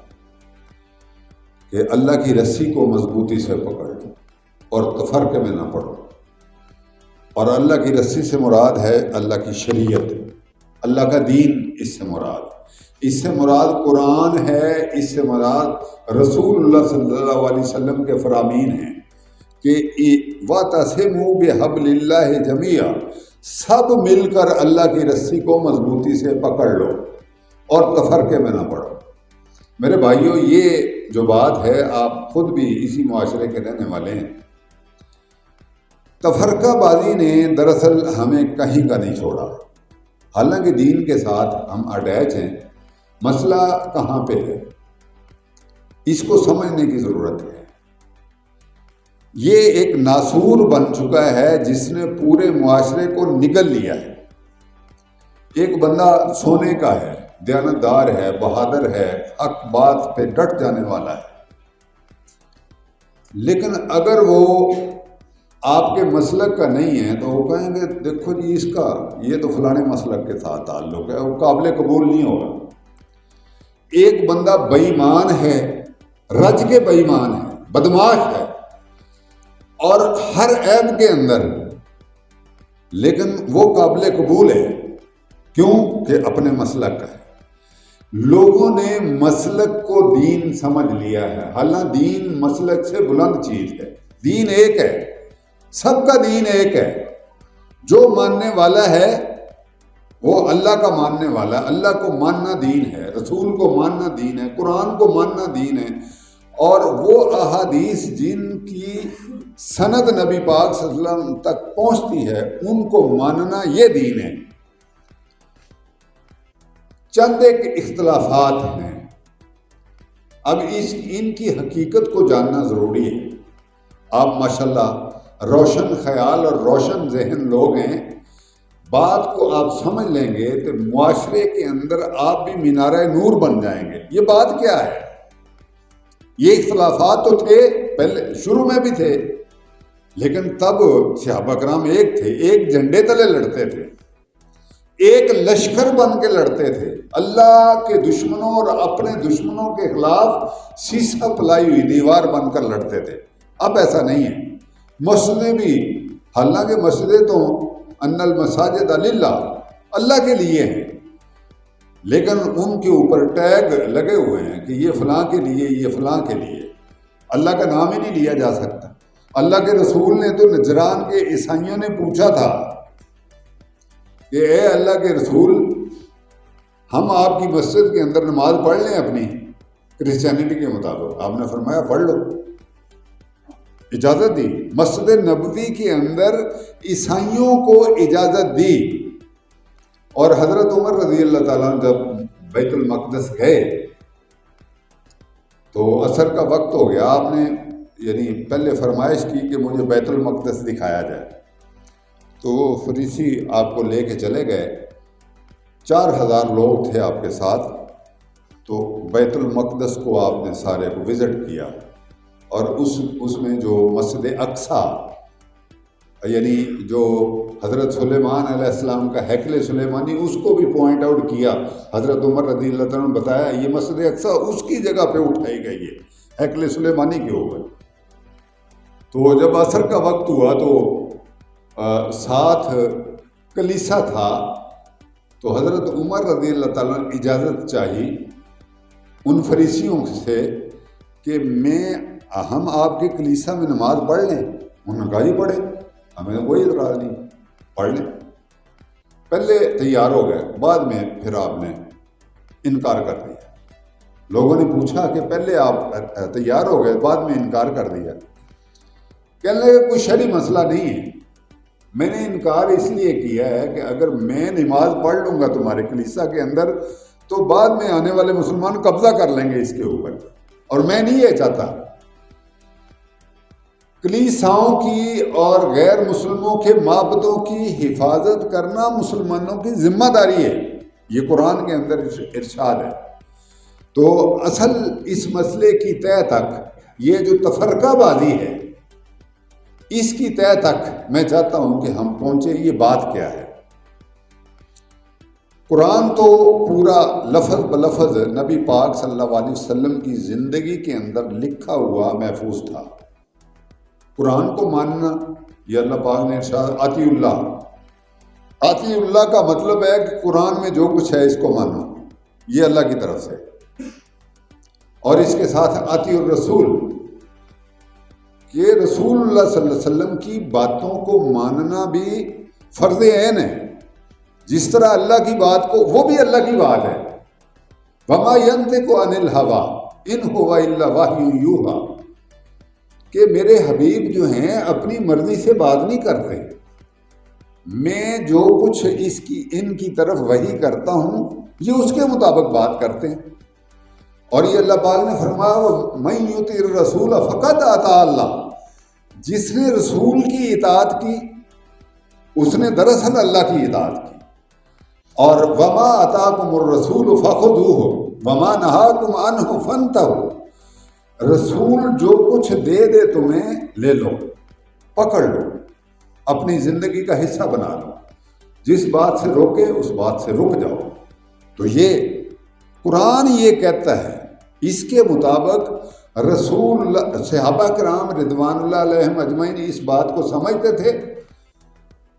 کہ اللہ کی رسی کو مضبوطی سے پکڑ لو اور تفرقے میں نہ پڑو۔ اور اللہ کی رسی سے مراد ہے اللہ کی شریعت، اللہ کا دین، اس سے مراد قرآن ہے، اس سے مراد رسول اللہ صلی اللہ علیہ وسلم کے فرامین ہیں کہ وَاعْتَصِمُوا بِحَبْلِ اللَّهِ جَمِيعًا، سب مل کر اللہ کی رسی کو مضبوطی سے پکڑ لو اور تفرقے میں نہ پڑو۔ میرے بھائیوں، یہ جو بات ہے، آپ خود بھی اسی معاشرے کے رہنے والے ہیں، تفرقہ بازی نے دراصل ہمیں کہیں کا نہیں چھوڑا، حالانکہ دین کے ساتھ ہم اٹیچ ہیں۔ مسئلہ کہاں پہ ہے، اس کو سمجھنے کی ضرورت ہے۔ یہ ایک ناسور بن چکا ہے جس نے پورے معاشرے کو نگل لیا ہے۔ ایک بندہ سونے کا ہے، دیانتدار ہے، بہادر ہے، حق بات پہ ڈٹ جانے والا ہے، لیکن اگر وہ آپ کے مسلک کا نہیں ہے تو وہ کہیں گے دیکھو جی اس کا یہ تو فلانے مسلک کے ساتھ تعلق ہے، وہ قابل قبول نہیں ہوگا۔ ایک بندہ بے ایمان ہے، رج کے بے ایمان ہے، بدماش ہے اور ہر عیب کے اندر، لیکن وہ قابل قبول ہے، کیوں کہ اپنے مسلک کا ہے۔ لوگوں نے مسلک کو دین سمجھ لیا ہے، حالانکہ دین مسلک سے بلند چیز ہے۔ دین ایک ہے، سب کا دین ایک ہے۔ جو ماننے والا ہے وہ اللہ کا ماننے والا ہے، اللہ کو ماننا دین ہے، رسول کو ماننا دین ہے، قرآن کو ماننا دین ہے، اور وہ احادیث جن کی سند نبی پاک صلی اللہ علیہ وسلم تک پہنچتی ہے ان کو ماننا یہ دین ہے۔ چند ایک اختلافات ہیں، اب ان کی حقیقت کو جاننا ضروری ہے۔ آپ ماشاءاللہ روشن خیال اور روشن ذہن لوگ ہیں، بات کو آپ سمجھ لیں گے تو معاشرے کے اندر آپ بھی مینارہ نور بن جائیں گے۔ یہ بات کیا ہے؟ یہ اختلافات تو تھے پہلے، شروع میں بھی تھے، لیکن تب صحابہ کرام ایک تھے، ایک جھنڈے تلے لڑتے تھے، ایک لشکر بن کے لڑتے تھے، اللہ کے دشمنوں اور اپنے دشمنوں کے خلاف سیسا پلائی ہوئی دیوار بن کر لڑتے تھے۔ اب ایسا نہیں ہے۔ مسجدیں بھی، حالانکہ مسجدیں تو ان المساجد للہ، اللہ کے لیے ہیں، لیکن ان کے اوپر ٹیگ لگے ہوئے ہیں کہ یہ فلاں کے لیے، یہ فلاں کے لیے۔ اللہ کا نام ہی نہیں لیا جا سکتا۔ اللہ کے رسول نے تو نجران کے عیسائیوں نے پوچھا تھا کہ اے اللہ کے رسول، ہم آپ کی مسجد کے اندر نماز پڑھ لیں اپنی کرسچینٹی کے مطابق؟ آپ نے فرمایا پڑھ لو، اجازت دی۔ مسجد نبوی کے اندر عیسائیوں کو اجازت دی، اور حضرت عمر رضی اللہ تعالیٰ جب بیت المقدس گئے تو عصر کا وقت ہو گیا، آپ نے یعنی پہلے فرمائش کی کہ مجھے بیت المقدس دکھایا جائے، تو وہ فریسی آپ کو لے کے چلے گئے، 4000 لوگ تھے آپ کے ساتھ، تو بیت المقدس کو آپ نے سارے کو وزٹ کیا، اور اس میں جو مسجد اقصیٰ یعنی جو حضرت سلیمان علیہ السلام کا ہیکل سلیمانی، اس کو بھی پوائنٹ آؤٹ کیا۔ حضرت عمر رضی اللہ تعالیٰ نے بتایا یہ مسجد اقصیٰ اس کی جگہ پہ اٹھائی گئی ہے، ہیکل سلیمانی کے اوپر۔ تو جب عصر کا وقت ہوا تو ساتھ کلیسا تھا، تو حضرت عمر رضی اللہ تعالیٰ نے اجازت چاہی ان فریسیوں سے کہ ہم آپ کے کلیسا میں نماز پڑھ لیں؟ انہوں نے کہا جی پڑھیں، ہمیں کوئی اعتراض نہیں، پڑھ لیں۔ پہلے تیار ہو گئے، بعد میں پھر آپ نے انکار کر دیا۔ لوگوں نے پوچھا کہ پہلے آپ تیار ہو گئے، بعد میں انکار کر دیا۔ کہنے لگے کوئی شرعی مسئلہ نہیں ہے، میں نے انکار اس لیے کیا ہے کہ اگر میں نماز پڑھ لوں گا تمہارے کلیسا کے اندر تو بعد میں آنے والے مسلمان قبضہ کر لیں گے اس کے اوپر، اور میں نہیں یہ چاہتا۔ کلیساؤں کی اور غیر مسلموں کے معبدوں کی حفاظت کرنا مسلمانوں کی ذمہ داری ہے، یہ قرآن کے اندر ارشاد ہے۔ تو اصل اس مسئلے کی تہ تک، یہ جو تفرقہ بازی ہے اس کی تہ تک میں چاہتا ہوں کہ ہم پہنچے۔ یہ بات کیا ہے؟ قرآن تو پورا لفظ بلفظ نبی پاک صلی اللہ علیہ وسلم کی زندگی کے اندر لکھا ہوا محفوظ تھا۔ قرآن کو ماننا، یہ اللہ پاک نے ارشاد اطیع اللہ، اطیع اللہ کا مطلب ہے کہ قرآن میں جو کچھ ہے اس کو مانو، یہ اللہ کی طرف سے، اور اس کے ساتھ اطیع الرسول، کہ رسول اللہ صلی اللہ علیہ وسلم کی باتوں کو ماننا بھی فرض عین ہے۔ جس طرح اللہ کی بات کو، وہ بھی اللہ کی بات ہے، وما ينطق عن الهوى ان هو الا وحی یوحی، کہ میرے حبیب جو ہیں اپنی مرضی سے بات نہیں کرتے، میں جو کچھ ان کی طرف وحی کرتا ہوں یہ اس کے مطابق بات کرتے ہیں۔ اور یہ اللہ پاک نے فرمایا من یطع الرسول فقد اطاع اللہ، جس نے رسول کی اطاعت کی اس نے دراصل اللہ کی اطاعت کی۔ اور وما آتاکم الرسول فخذوہ وما نہاکم عنہ فانتہوا، رسول جو کچھ دے تمہیں لے لو، پکڑ لو، اپنی زندگی کا حصہ بنا لو، جس بات سے روکے اس بات سے رک جاؤ۔ تو یہ قرآن یہ کہتا ہے، اس کے مطابق رسول صحابہ کرام رضوان اللہ علیہم اجمعین اس بات کو سمجھتے تھے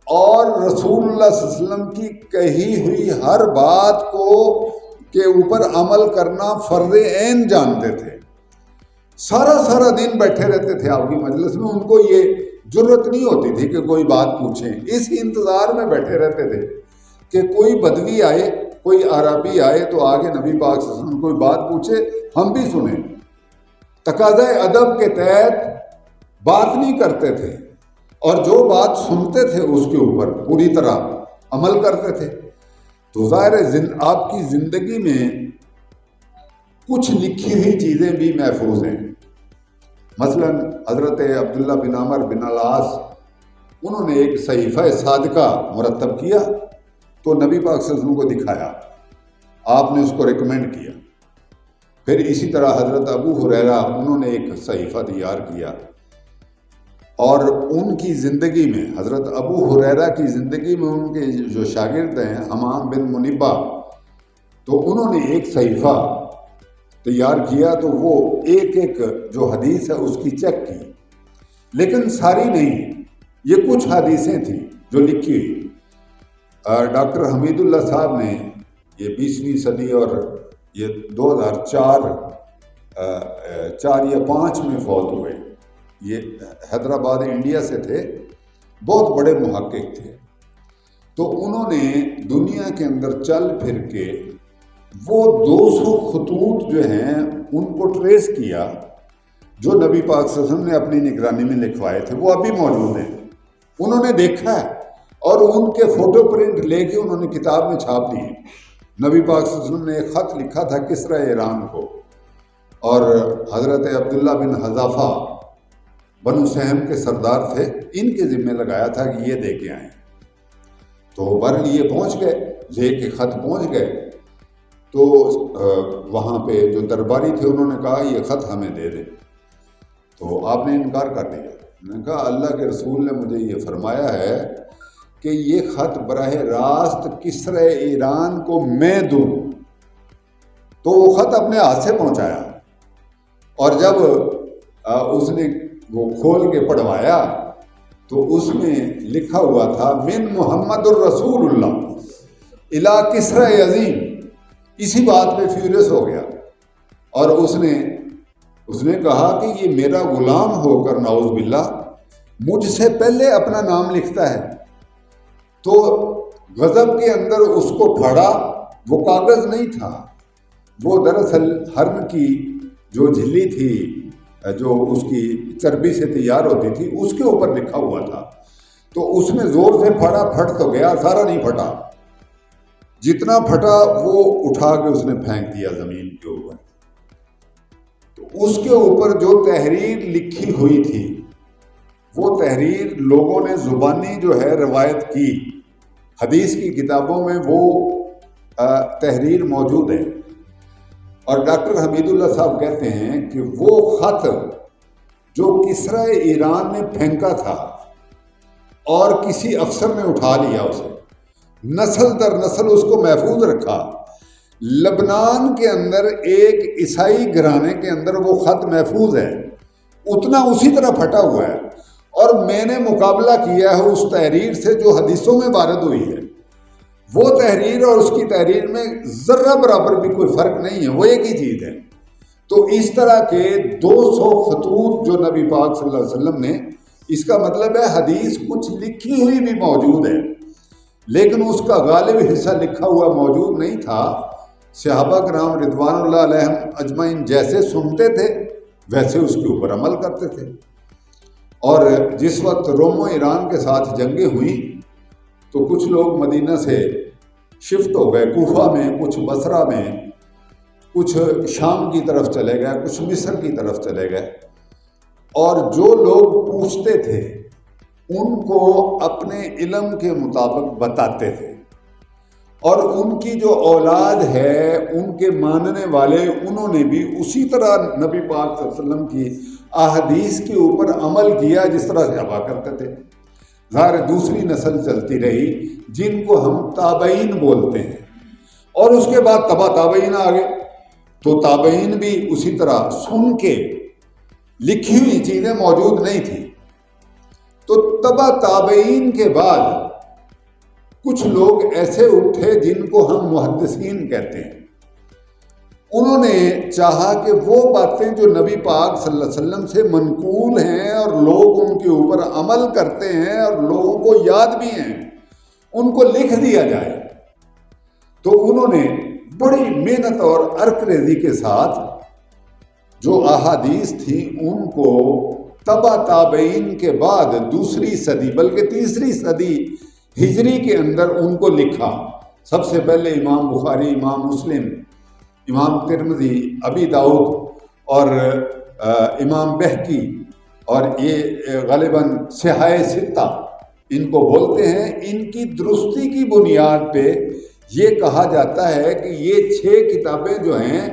اور رسول اللہ صلی اللہ علیہ وسلم کی کہی ہوئی ہر بات کو کے اوپر عمل کرنا فرض عین جانتے تھے۔ سارا دن بیٹھے رہتے تھے آپ کی مجلس میں، ان کو یہ جرت نہیں ہوتی تھی کہ کوئی بات پوچھیں، اس انتظار میں بیٹھے رہتے تھے کہ کوئی بدوی آئے، کوئی عربی آئے تو آگے نبی پاک صلی اللہ علیہ وسلم کوئی بات پوچھے، ہم بھی سنیں۔ تقاضۂ ادب کے تحت بات نہیں کرتے تھے، اور جو بات سنتے تھے اس کے اوپر پوری طرح عمل کرتے تھے۔ تو ظاہر ہے آپ کی زندگی میں کچھ لکھی ہوئی چیزیں بھی محفوظ ہیں۔ مثلا حضرت عبداللہ بن عمر بن العاص، انہوں نے ایک صحیفہ صادقہ مرتب کیا تو نبی پاک صلی اللہ علیہ وسلم کو دکھایا، آپ نے اس کو ریکمینڈ کیا۔ پھر اسی طرح حضرت ابو ہریرہ، انہوں نے ایک صحیفہ تیار کیا، اور ان کی زندگی میں، حضرت ابو ہریرہ کی زندگی میں ان کے جو شاگرد ہیں حمام بن منبہ، تو انہوں نے ایک صحیفہ تیار کیا، تو وہ ایک ایک جو حدیث ہے اس کی چیک کی، لیکن ساری نہیں، یہ کچھ حدیثیں تھیں جو لکھی ہوئی۔ ڈاکٹر حمید اللہ صاحب نے، یہ 20ویں صدی اور یہ 2004 یا 5 میں فوت ہوئے، یہ حیدرآباد انڈیا سے تھے، بہت بڑے محقق تھے۔ تو انہوں نے دنیا کے اندر چل پھر کے وہ 200 خطوط جو ہیں ان کو ٹریس کیا جو نبی پاک صلی اللہ علیہ وسلم نے اپنی نگرانی میں لکھوائے تھے، وہ ابھی موجود ہیں، انہوں نے دیکھا ہے، اور ان کے فوٹو پرنٹ لے کے انہوں نے کتاب میں چھاپ دیے۔ نبی پاک صلی اللہ علیہ وسلم نے ایک خط لکھا تھا کسریٰ ایران کو، اور حضرت عبداللہ بن حذافہ بنو سہم کے سردار تھے، ان کے ذمہ لگایا تھا کہ یہ دے کے آئیں۔ تو بہرحال یہ پہنچ گئے، لے کے خط پہنچ گئے، تو وہاں پہ جو درباری تھے انہوں نے کہا یہ خط ہمیں دے دیں، تو آپ نے انکار کر دیا۔ انہوں نے کہا اللہ کے رسول نے مجھے یہ فرمایا ہے کہ یہ خط براہ راست کسریٰ ایران کو میں دوں، تو وہ خط اپنے ہاتھ سے پہنچایا، اور جب اس نے وہ کھول کے پڑھوایا تو اس میں لکھا ہوا تھا من محمد الرسول اللہ الی کسریٰ عظیم۔ اسی بات پہ فیوریس ہو گیا، اور اس نے کہا کہ یہ میرا غلام ہو کر نعوذ باللہ مجھ سے پہلے اپنا نام لکھتا ہے۔ تو غضب کے اندر اس کو پھاڑا، وہ کاغذ نہیں تھا، وہ دراصل ہرن کی جو جھلی تھی جو اس کی چربی سے تیار ہوتی تھی اس کے اوپر لکھا ہوا تھا، تو اس میں زور سے پھاڑا، پھٹ تو گیا، سارا نہیں پھٹا، جتنا پھٹا وہ اٹھا کے اس نے پھینک دیا زمین کے اوپر۔ تو اس کے اوپر جو تحریر لکھی ہوئی تھی وہ تحریر لوگوں نے زبانی جو ہے روایت کی، حدیث کی کتابوں میں وہ تحریر موجود ہے، اور ڈاکٹر حمید اللہ صاحب کہتے ہیں کہ وہ خط جو کسریٰ ایران نے پھینکا تھا اور کسی افسر نے اٹھا لیا، اسے نسل در نسل اس کو محفوظ رکھا۔ لبنان کے اندر ایک عیسائی گھرانے کے اندر وہ خط محفوظ ہے، اتنا اسی طرح پھٹا ہوا ہے، اور میں نے مقابلہ کیا ہے اس تحریر سے جو حدیثوں میں وارد ہوئی ہے، وہ تحریر اور اس کی تحریر میں ذرہ برابر بھی کوئی فرق نہیں ہے، وہ ایک ہی چیز ہے۔ تو اس طرح کے 200 خطوط جو نبی پاک صلی اللہ علیہ وسلم نے، اس کا مطلب ہے حدیث کچھ لکھی ہوئی بھی موجود ہے، لیکن اس کا غالب حصہ لکھا ہوا موجود نہیں تھا۔ صحابہ کرام رضوان اللہ علیہم اجمعین جیسے سنتے تھے ویسے اس کے اوپر عمل کرتے تھے، اور جس وقت روم و ایران کے ساتھ جنگیں ہوئیں تو کچھ لوگ مدینہ سے شفٹ ہو گئے، کوفہ میں، کچھ بصرہ میں، کچھ شام کی طرف چلے گئے، کچھ مصر کی طرف چلے گئے، اور جو لوگ پوچھتے تھے ان کو اپنے علم کے مطابق بتاتے تھے، اور ان کی جو اولاد ہے ان کے ماننے والے انہوں نے بھی اسی طرح نبی پاک صلی اللہ علیہ وسلم کی احادیث کے اوپر عمل کیا جس طرح سے ابا کرتے تھے۔ ظاہر دوسری نسل چلتی رہی جن کو ہم تابعین بولتے ہیں، اور اس کے بعد تبا تابعین آ گئے، تو تابعین بھی اسی طرح سن کے لکھی ہوئی چیزیں موجود نہیں تھی، تو تبا تابعین کے بعد کچھ لوگ ایسے اٹھے جن کو ہم محدثین کہتے ہیں۔ انہوں نے چاہا کہ وہ باتیں جو نبی پاک صلی اللہ علیہ وسلم سے منقول ہیں اور لوگ ان کے اوپر عمل کرتے ہیں اور لوگوں کو یاد بھی ہیں، ان کو لکھ دیا جائے۔ تو انہوں نے بڑی محنت اور عرق ریزی کے ساتھ جو احادیث تھیں ان کو تبا تابعین کے بعد دوسری صدی بلکہ تیسری صدی ہجری کے اندر ان کو لکھا۔ سب سے پہلے امام بخاری، امام مسلم، امام ترمذی، ابی داؤد اور امام بہقی، اور یہ غالباً صحاح ستہ ان کو بولتے ہیں۔ ان کی درستی کی بنیاد پہ یہ کہا جاتا ہے کہ یہ 6 کتابیں جو ہیں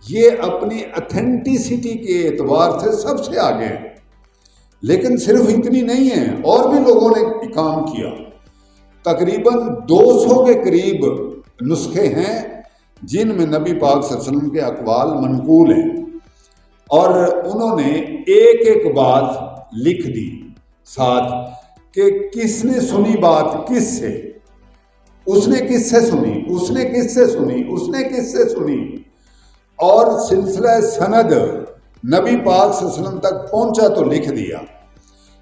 یہ اپنی اتھینٹیسٹی کے اعتبار سے سب سے آگے ہیں۔ لیکن صرف اتنی نہیں ہیں، اور بھی لوگوں نے کام کیا۔ تقریباً 200 کے قریب نسخے ہیں جن میں نبی پاک صلی اللہ علیہ وسلم کے اقوال منقول ہیں، اور انہوں نے ایک ایک بات لکھ دی ساتھ کہ کس نے سنی بات کس سے، اس نے کس سے سنی، اس نے کس سے سنی، اس نے کس سے سنی، اور سلسلہ سند نبی پاک صلی اللہ علیہ وسلم تک پہنچا تو لکھ دیا۔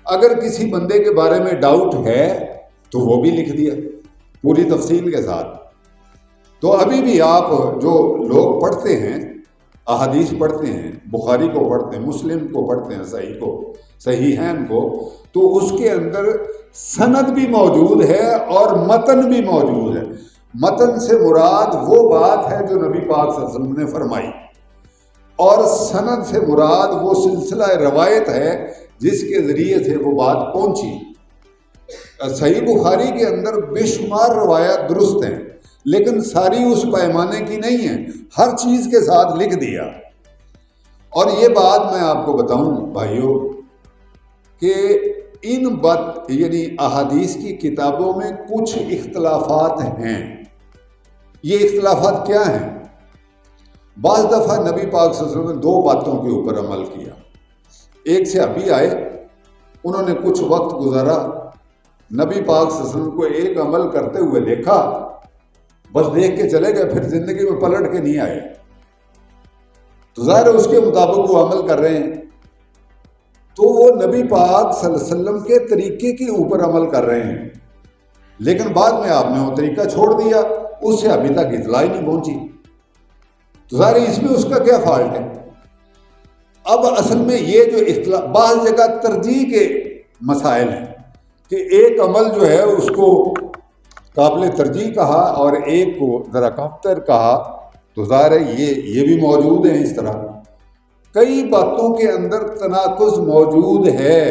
اگر کسی بندے کے بارے میں ڈاؤٹ ہے تو وہ بھی لکھ دیا پوری تفصیل کے ساتھ۔ تو ابھی بھی آپ جو لوگ پڑھتے ہیں، احادیث پڑھتے ہیں، بخاری کو پڑھتے ہیں، مسلم کو پڑھتے ہیں، صحیح کو، صحیحین کو، تو اس کے اندر سند بھی موجود ہے اور متن بھی موجود ہے۔ متن سے مراد وہ بات ہے جو نبی پاک صلی اللہ علیہ وسلم نے فرمائی، اور سند سے مراد وہ سلسلہ روایت ہے جس کے ذریعے سے وہ بات پہنچی۔ صحیح بخاری کے اندر بے شمار روایات درست ہیں، لیکن ساری اس پیمانے کی نہیں ہے، ہر چیز کے ساتھ لکھ دیا۔ اور یہ بات میں آپ کو بتاؤں بھائیوں کہ یعنی احادیث کی کتابوں میں کچھ اختلافات ہیں۔ یہ اختلافات کیا ہیں؟ بعض دفعہ نبی پاک صلی اللہ علیہ وسلم نے 2 باتوں کے اوپر عمل کیا۔ ایک سے ابھی آئے، انہوں نے کچھ وقت گزارا، نبی پاک صلی اللہ علیہ وسلم کو ایک عمل کرتے ہوئے دیکھا، بس دیکھ کے چلے گئے، پھر زندگی میں پلٹ کے نہیں آئے۔ تو ظاہر اس کے مطابق وہ عمل کر رہے ہیں، تو وہ نبی پاک صلی اللہ علیہ وسلم کے طریقے کے اوپر عمل کر رہے ہیں، لیکن بعد میں آپ نے وہ طریقہ چھوڑ دیا، اس سے ابھی تک اطلاع ہی نہیں پہنچی۔ تو ظاہر اس میں اس کا کیا فالٹ ہے؟ اب اصل میں یہ جو اختلاف بعض جگہ ترجیح کے مسائل ہیں کہ ایک عمل جو ہے اس کو قابل ترجیح کہا اور ایک کو ذرا کمتر کہا، تو ظاہر ہے یہ بھی موجود ہیں۔ اس طرح کئی باتوں کے اندر تناقض موجود ہے۔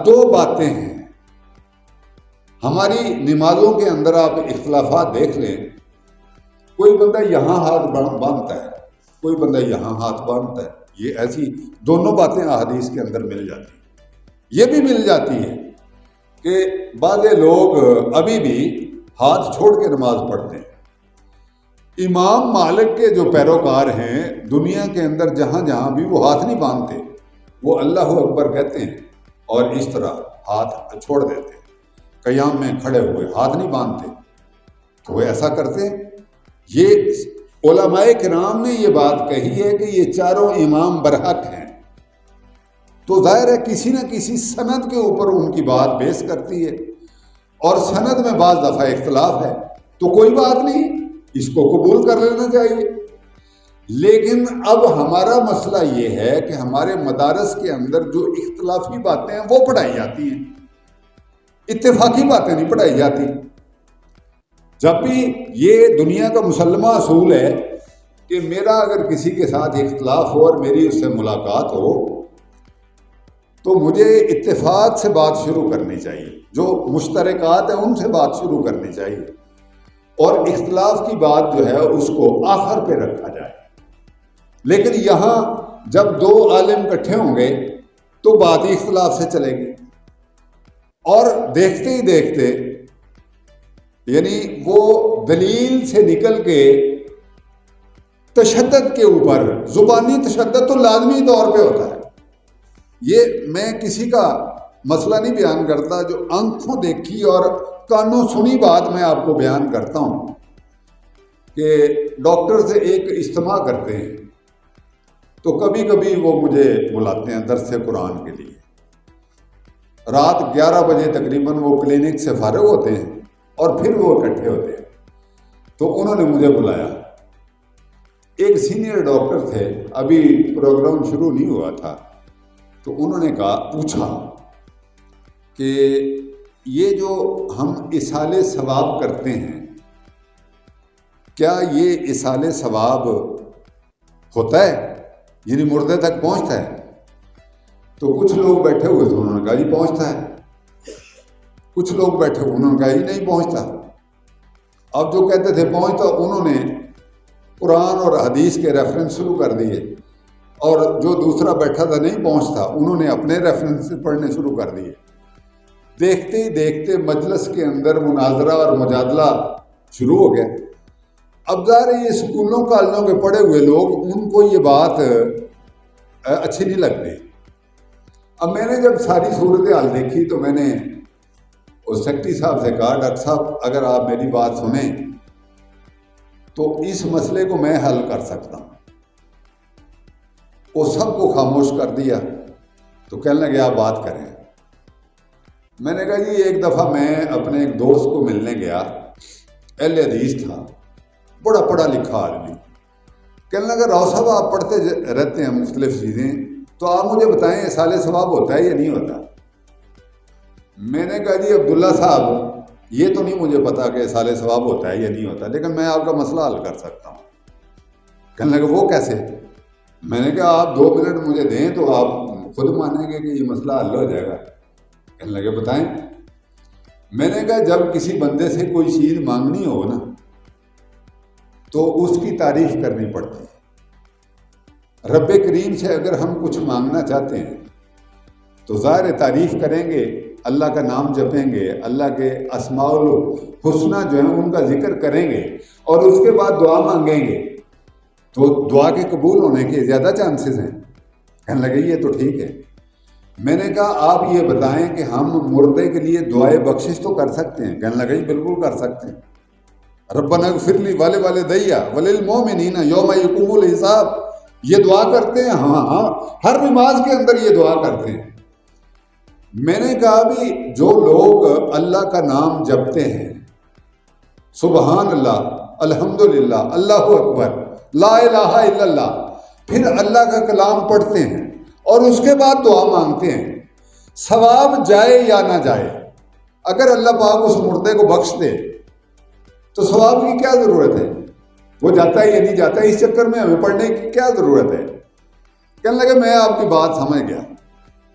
2 باتیں ہیں ہماری نمازوں کے اندر، آپ اختلافات دیکھ لیں، کوئی بندہ یہاں ہاتھ باندھتا ہے، کوئی بندہ یہاں ہاتھ باندھتا ہے، یہ ایسی دونوں باتیں احادیث کے اندر مل جاتی ہیں۔ یہ بھی مل جاتی ہے کہ بعض لوگ ابھی بھی ہاتھ چھوڑ کے نماز پڑھتے ہیں۔ امام مالک کے جو پیروکار ہیں دنیا کے اندر جہاں جہاں بھی، وہ ہاتھ نہیں باندھتے، وہ اللہ اکبر کہتے ہیں اور اس طرح ہاتھ چھوڑ دیتے ہیں، قیام میں کھڑے ہوئے ہاتھ نہیں باندھتے، تو وہ ایسا کرتے ہیں۔ یہ علماء کرام نے یہ بات کہی ہے کہ یہ چاروں امام برحق ہیں، تو ظاہر ہے کسی نہ کسی سند کے اوپر ان کی بات بیس کرتی ہے، اور سند میں بعض دفعہ اختلاف ہے تو کوئی بات نہیں، اس کو قبول کر لینا چاہیے۔ لیکن اب ہمارا مسئلہ یہ ہے کہ ہمارے مدارس کے اندر جو اختلافی باتیں ہیں وہ پڑھائی جاتی ہیں، اتفاقی باتیں نہیں پڑھائی جاتی۔ جب بھی یہ دنیا کا مسلمہ اصول ہے کہ میرا اگر کسی کے ساتھ اختلاف ہو اور میری اس سے ملاقات ہو تو مجھے اتفاق سے بات شروع کرنی چاہیے، جو مشترکات ہیں ان سے بات شروع کرنی چاہیے، اور اختلاف کی بات جو ہے اس کو آخر پہ رکھا جائے۔ لیکن یہاں جب دو عالم اکٹھے ہوں گے تو بات ہی اختلاف سے چلے گی، اور دیکھتے ہی دیکھتے یعنی وہ دلیل سے نکل کے تشدد کے اوپر، زبانی تشدد تو لازمی طور پہ ہوتا ہے۔ یہ میں کسی کا مسئلہ نہیں بیان کرتا، جو آنکھوں دیکھی اور کانوں سنی بات میں آپ کو بیان کرتا ہوں کہ ڈاکٹر سے ایک اجتماع کرتے ہیں تو کبھی کبھی وہ مجھے بلاتے ہیں درس قرآن کے لیے۔ رات 11 بجے تقریباً وہ کلینک سے فارغ ہوتے ہیں اور پھر وہ اکٹھے ہوتے ہیں، تو انہوں نے مجھے بلایا۔ ایک سینئر ڈاکٹر تھے، ابھی پروگرام شروع نہیں ہوا تھا، تو انہوں نے پوچھا کہ یہ جو ہم اصالِ ثواب کرتے ہیں، کیا یہ اصالِ ثواب ہوتا ہے، یعنی مردے تک پہنچتا ہے؟ تو کچھ لوگ بیٹھے ہوئے تھے، انہوں نے کہا جی پہنچتا ہے۔ کچھ لوگ بیٹھے ہوئے، انہوں نے کہا جی نہیں پہنچتا۔ اب جو کہتے تھے پہنچتا، انہوں نے قرآن اور حدیث کے ریفرنس شروع کر دیے، اور جو دوسرا بیٹھا تھا نہیں پہنچتا، انہوں نے اپنے ریفرنس پڑھنے شروع کر دیے۔ دیکھتے ہی دیکھتے مجلس کے اندر مناظرہ اور مجادلہ شروع ہو گیا۔ اب ظاہر یہ اسکولوں کالجوں کے پڑھے ہوئے لوگ، ان کو یہ بات اچھی نہیں لگتی۔ اب میں نے جب ساری صورتحال دیکھی تو میں نے اس سیکٹری صاحب سے کہا، ڈاکٹر صاحب اگر آپ میری بات سنیں تو اس مسئلے کو میں حل کر سکتا ہوں۔ وہ سب کو خاموش کر دیا، تو کہنے لگے آپ بات کریں۔ میں نے کہا جی ایک دفعہ میں اپنے ایک دوست کو ملنے گیا، اہل حدیث تھا، بڑا پڑھا لکھا آدمی۔ کہنے لگا راؤ صاحب آپ پڑھتے رہتے ہیں مختلف چیزیں، تو آپ مجھے بتائیں اصالِ ثواب ہوتا ہے یا نہیں ہوتا؟ میں نے کہا جی عبداللہ صاحب یہ تو نہیں مجھے پتا کہ اصالِ ثواب ہوتا ہے یا نہیں ہوتا، لیکن میں آپ کا مسئلہ حل کر سکتا ہوں۔ کہنے لگا وہ کیسے؟ میں نے کہا آپ 2 منٹ مجھے دیں تو آپ خود مانیں گے کہ یہ مسئلہ حل ہو جائے گا۔ کہنے لگے بتائیں۔ میں نے کہا جب کسی بندے سے کوئی چیز مانگنی ہو نا تو اس کی تعریف کرنی پڑتی ہے۔ رب کریم سے اگر ہم کچھ مانگنا چاہتے ہیں تو ظاہر تعریف کریں گے، اللہ کا نام جپیں گے، اللہ کے اسماء الحسنی جو ہیں ان کا ذکر کریں گے، اور اس کے بعد دعا مانگیں گے تو دعا کے قبول ہونے کے زیادہ چانسز ہیں۔ کہنے لگے یہ تو ٹھیک ہے۔ میں نے کہا آپ یہ بتائیں کہ ہم مردے کے لیے دعائے بخشش تو کر سکتے ہیں؟ کہنے لگے بالکل کر سکتے ہیں۔ ربنا اغفر لی ولوالدی وللمؤمنین یوم یقوم الحساب، یہ دعا کرتے ہیں؟ ہاں، ہر نماز کے اندر یہ دعا کرتے ہیں۔ میں نے کہا بھی جو لوگ اللہ کا نام جپتے ہیں، سبحان اللہ، الحمدللہ، اللہ اکبر، لا الہ الا اللہ، پھر اللہ کا کلام پڑھتے ہیں اور اس کے بعد دعا مانگتے ہیں، ثواب جائے یا نہ جائے، اگر اللہ پاک اس مردے کو بخش دے تو ثواب کی کیا ضرورت ہے؟ وہ جاتا ہے یا نہیں جاتا ہے، اس چکر میں ہمیں پڑھنے کی کیا ضرورت ہے؟ کہنے لگے میں آپ کی بات سمجھ گیا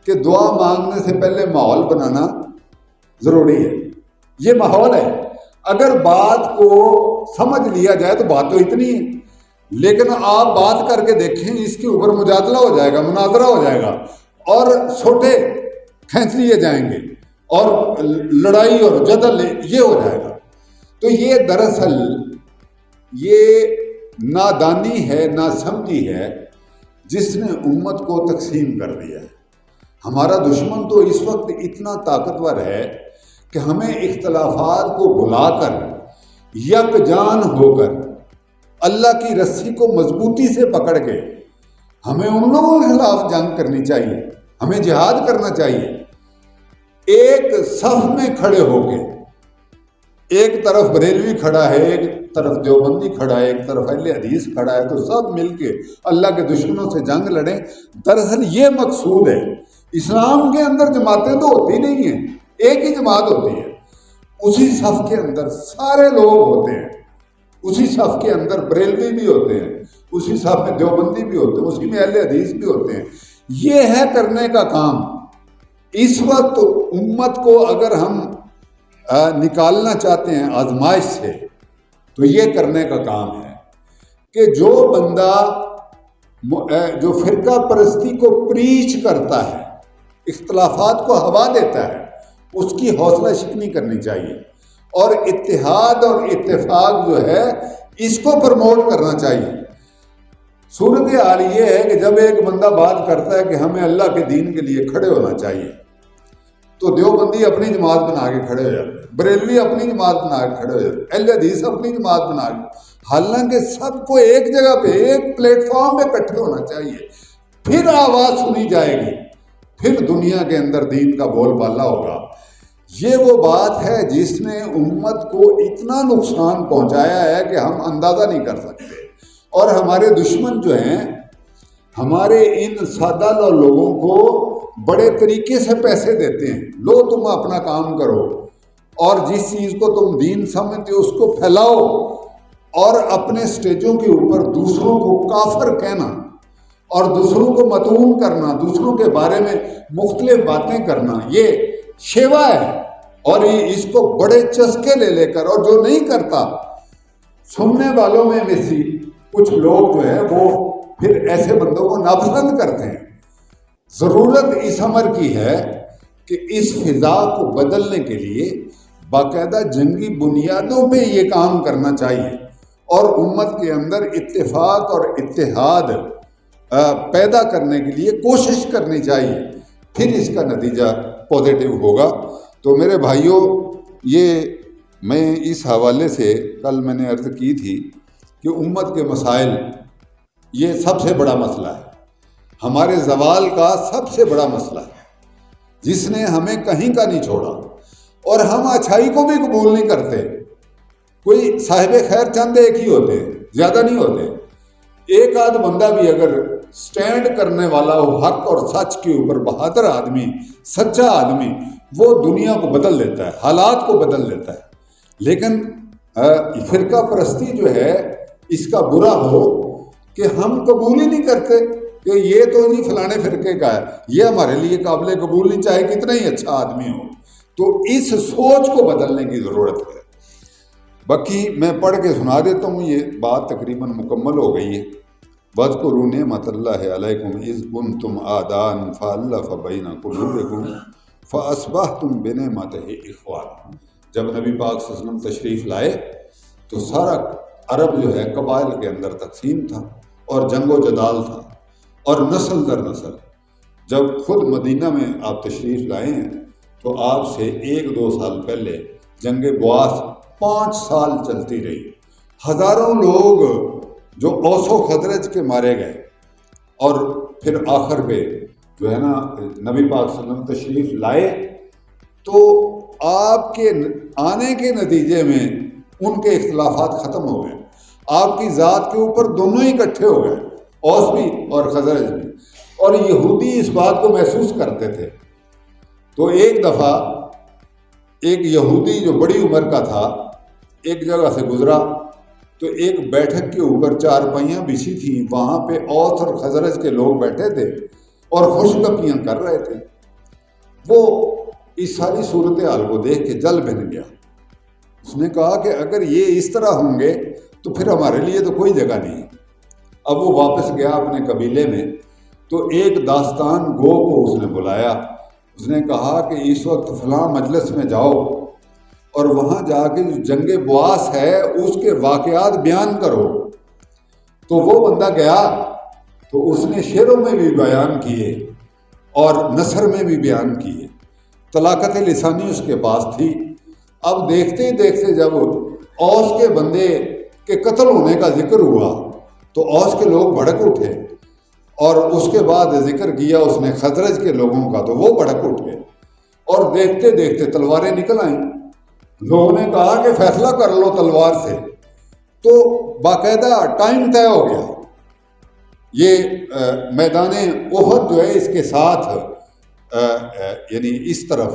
کہ دعا مانگنے سے پہلے ماحول بنانا ضروری ہے۔ یہ ماحول ہے، اگر بات کو سمجھ لیا جائے تو بات تو اتنی ہے، لیکن آپ بات کر کے دیکھیں، اس کے اوپر مجادلہ ہو جائے گا، مناظرہ ہو جائے گا، اور چھوٹے کھینچ لیے جائیں گے، اور لڑائی اور جدل یہ ہو جائے گا۔ تو یہ دراصل یہ نادانی ہے، ناسمجھی ہے، جس نے امت کو تقسیم کر دیا ہے۔ ہمارا دشمن تو اس وقت اتنا طاقتور ہے کہ ہمیں اختلافات کو بھلا کر یکجان ہو کر اللہ کی رسی کو مضبوطی سے پکڑ کے ہمیں ان لوگوں کے خلاف جنگ کرنی چاہیے، ہمیں جہاد کرنا چاہیے۔ ایک صف میں کھڑے ہو کے، ایک طرف بریلوی کھڑا ہے، ایک طرف دیوبندی کھڑا ہے، ایک طرف اہل حدیث کھڑا ہے، تو سب مل کے اللہ کے دشمنوں سے جنگ لڑیں۔ دراصل یہ مقصود ہے۔ اسلام کے اندر جماعتیں تو ہوتی نہیں ہیں، ایک ہی جماعت ہوتی ہے، اسی صف کے اندر سارے لوگ ہوتے ہیں، اسی صف کے اندر بریلوی بھی ہوتے ہیں، اسی صف میں دیوبندی بھی ہوتے ہیں، اسی میں اہل حدیث بھی ہوتے ہیں۔ یہ ہے کرنے کا کام۔ اس وقت امت کو اگر ہم نکالنا چاہتے ہیں آزمائش سے تو یہ کرنے کا کام ہے کہ جو بندہ جو فرقہ پرستی کو پریچ کرتا ہے، اختلافات کو ہوا دیتا ہے، اس کی حوصلہ شکنی کرنی چاہیے، اور اتحاد اور اتفاق جو ہے اس کو پروموٹ کرنا چاہیے۔ صورتحال یہ ہے کہ جب ایک بندہ بات کرتا ہے کہ ہمیں اللہ کے دین کے لیے کھڑے ہونا چاہیے، تو دیوبندی اپنی جماعت بنا کے کھڑے ہو جاتے، بریلوی اپنی جماعت بنا کے کھڑے ہو جاتے، اہل حدیث اپنی جماعت بنا کے، حالانکہ سب کو ایک جگہ پہ ایک پلیٹ فارم پہ اکٹھے ہونا چاہیے، پھر آواز سنی جائے گی، پھر دنیا کے اندر دین کا بول بالا ہوگا۔ یہ وہ بات ہے جس نے امت کو اتنا نقصان پہنچایا ہے کہ ہم اندازہ نہیں کر سکتے، اور ہمارے دشمن جو ہیں ہمارے ان سادہ لوگوں کو بڑے طریقے سے پیسے دیتے ہیں، لو تم اپنا کام کرو، اور جس چیز کو تم دین سمجھتے ہو اس کو پھیلاؤ، اور اپنے سٹیجوں کے اوپر دوسروں کو کافر کہنا اور دوسروں کو مطعون کرنا، دوسروں کے بارے میں مختلف باتیں کرنا، یہ شیوا ہے، اور یہ اس کو بڑے چسکے لے لے کر، اور جو نہیں کرتا، سننے والوں میں سے کچھ لوگ جو ہے وہ پھر ایسے بندوں کو ناپسند کرتے ہیں۔ ضرورت اس امر کی ہے کہ اس فضا کو بدلنے کے لیے باقاعدہ جنگی بنیادوں پہ یہ کام کرنا چاہیے، اور امت کے اندر اتفاق اور اتحاد پیدا کرنے کے لیے کوشش کرنی چاہیے، پھر اس کا نتیجہ پازیٹیو ہوگا۔ تو میرے بھائیوں، یہ میں اس حوالے سے کل میں نے عرض کی تھی کہ امت کے مسائل یہ سب سے بڑا مسئلہ ہے، ہمارے زوال کا سب سے بڑا مسئلہ ہے، جس نے ہمیں کہیں کا نہیں چھوڑا، اور ہم اچھائی کو بھی قبول نہیں کرتے۔ کوئی صاحب خیر چند ایک ہی ہوتے ہیں، زیادہ نہیں ہوتے۔ ایک آدھ بندہ بھی اگر سٹینڈ کرنے والا ہو حق اور سچ کے اوپر، بہادر آدمی، سچا آدمی، وہ دنیا کو بدل دیتا ہے، حالات کو بدل دیتا ہے۔ لیکن فرقہ پرستی جو ہے اس کا برا ہو کہ ہم قبول ہی نہیں کرتے کہ یہ تو نہیں فلانے فرقے کا ہے، یہ ہمارے لیے قابل قبول نہیں، چاہے کتنا ہی اچھا آدمی ہو۔ تو اس سوچ کو بدلنے کی ضرورت ہے۔ باقی میں پڑھ کے سنا دیتا ہوں، یہ بات تقریباً مکمل ہو گئی ہے۔ وَاذْكُرُوا نِعْمَتَ اللَّهِ عَلَيْكُمْ إِذْ كُنْتُمْ أَعْدَاءً فَأَلَّفَ بَيْنَ قُلُوبِكُمْ فَأَصْبَحْتُمْ بِنِعْمَتِهِ إِخْوَانًا۔ جب نبی پاک صلی اللہ علیہ وسلم تشریف لائے تو سارا عرب جو ہے قبائل کے اندر تقسیم تھا، اور جنگ و جدال تھا، اور نسل در نسل۔ جب خود مدینہ میں آپ تشریف لائے ہیں تو آپ سے 1-2 سال پہلے جنگ بواس 5 سال چلتی رہی، ہزاروں لوگ جو اوس و خزرج کے مارے گئے، اور پھر آخر پہ جو ہے نا نبی پاک صلی اللہ علیہ وسلم تشریف لائے تو آپ کے آنے کے نتیجے میں ان کے اختلافات ختم ہو گئے، آپ کی ذات کے اوپر دونوں ہی اکٹھے ہو گئے، اوس بھی اور خزرج بھی، اور یہودی اس بات کو محسوس کرتے تھے۔ تو ایک دفعہ ایک یہودی جو بڑی عمر کا تھا ایک جگہ سے گزرا، تو ایک بیٹھک کے اوپر 4 پہیاں بچھی تھیں، وہاں پہ اوس اور خزرج کے لوگ بیٹھے تھے اور خوش گپیاں کر رہے تھے۔ وہ اس ساری صورتحال کو دیکھ کے جل بھن گیا، اس نے کہا کہ اگر یہ اس طرح ہوں گے تو پھر ہمارے لیے تو کوئی جگہ نہیں ہے۔ اب وہ واپس گیا اپنے قبیلے میں، تو ایک داستان گو کو اس نے بلایا، اس نے کہا کہ اس وقت فلاں مجلس میں جاؤ اور وہاں جا کے جو جنگ بواس ہے اس کے واقعات بیان کرو۔ تو وہ بندہ گیا تو اس نے شعروں میں بھی بیان کیے اور نثر میں بھی بیان کیے، طلاقت لسانی اس کے پاس تھی۔ اب دیکھتے ہی دیکھتے جب اوس کے بندے کے قتل ہونے کا ذکر ہوا تو اوس کے لوگ بھڑک اٹھے، اور اس کے بعد ذکر کیا اس نے خزرج کے لوگوں کا تو وہ بھڑک اٹھے، اور دیکھتے دیکھتے تلواریں نکل آئیں۔ لوگوں نے کہا کہ فیصلہ کر لو تلوار سے، تو باقاعدہ ٹائم طے ہو گیا۔ یہ میدان احد جو ہے اس کے ساتھ یعنی اس طرف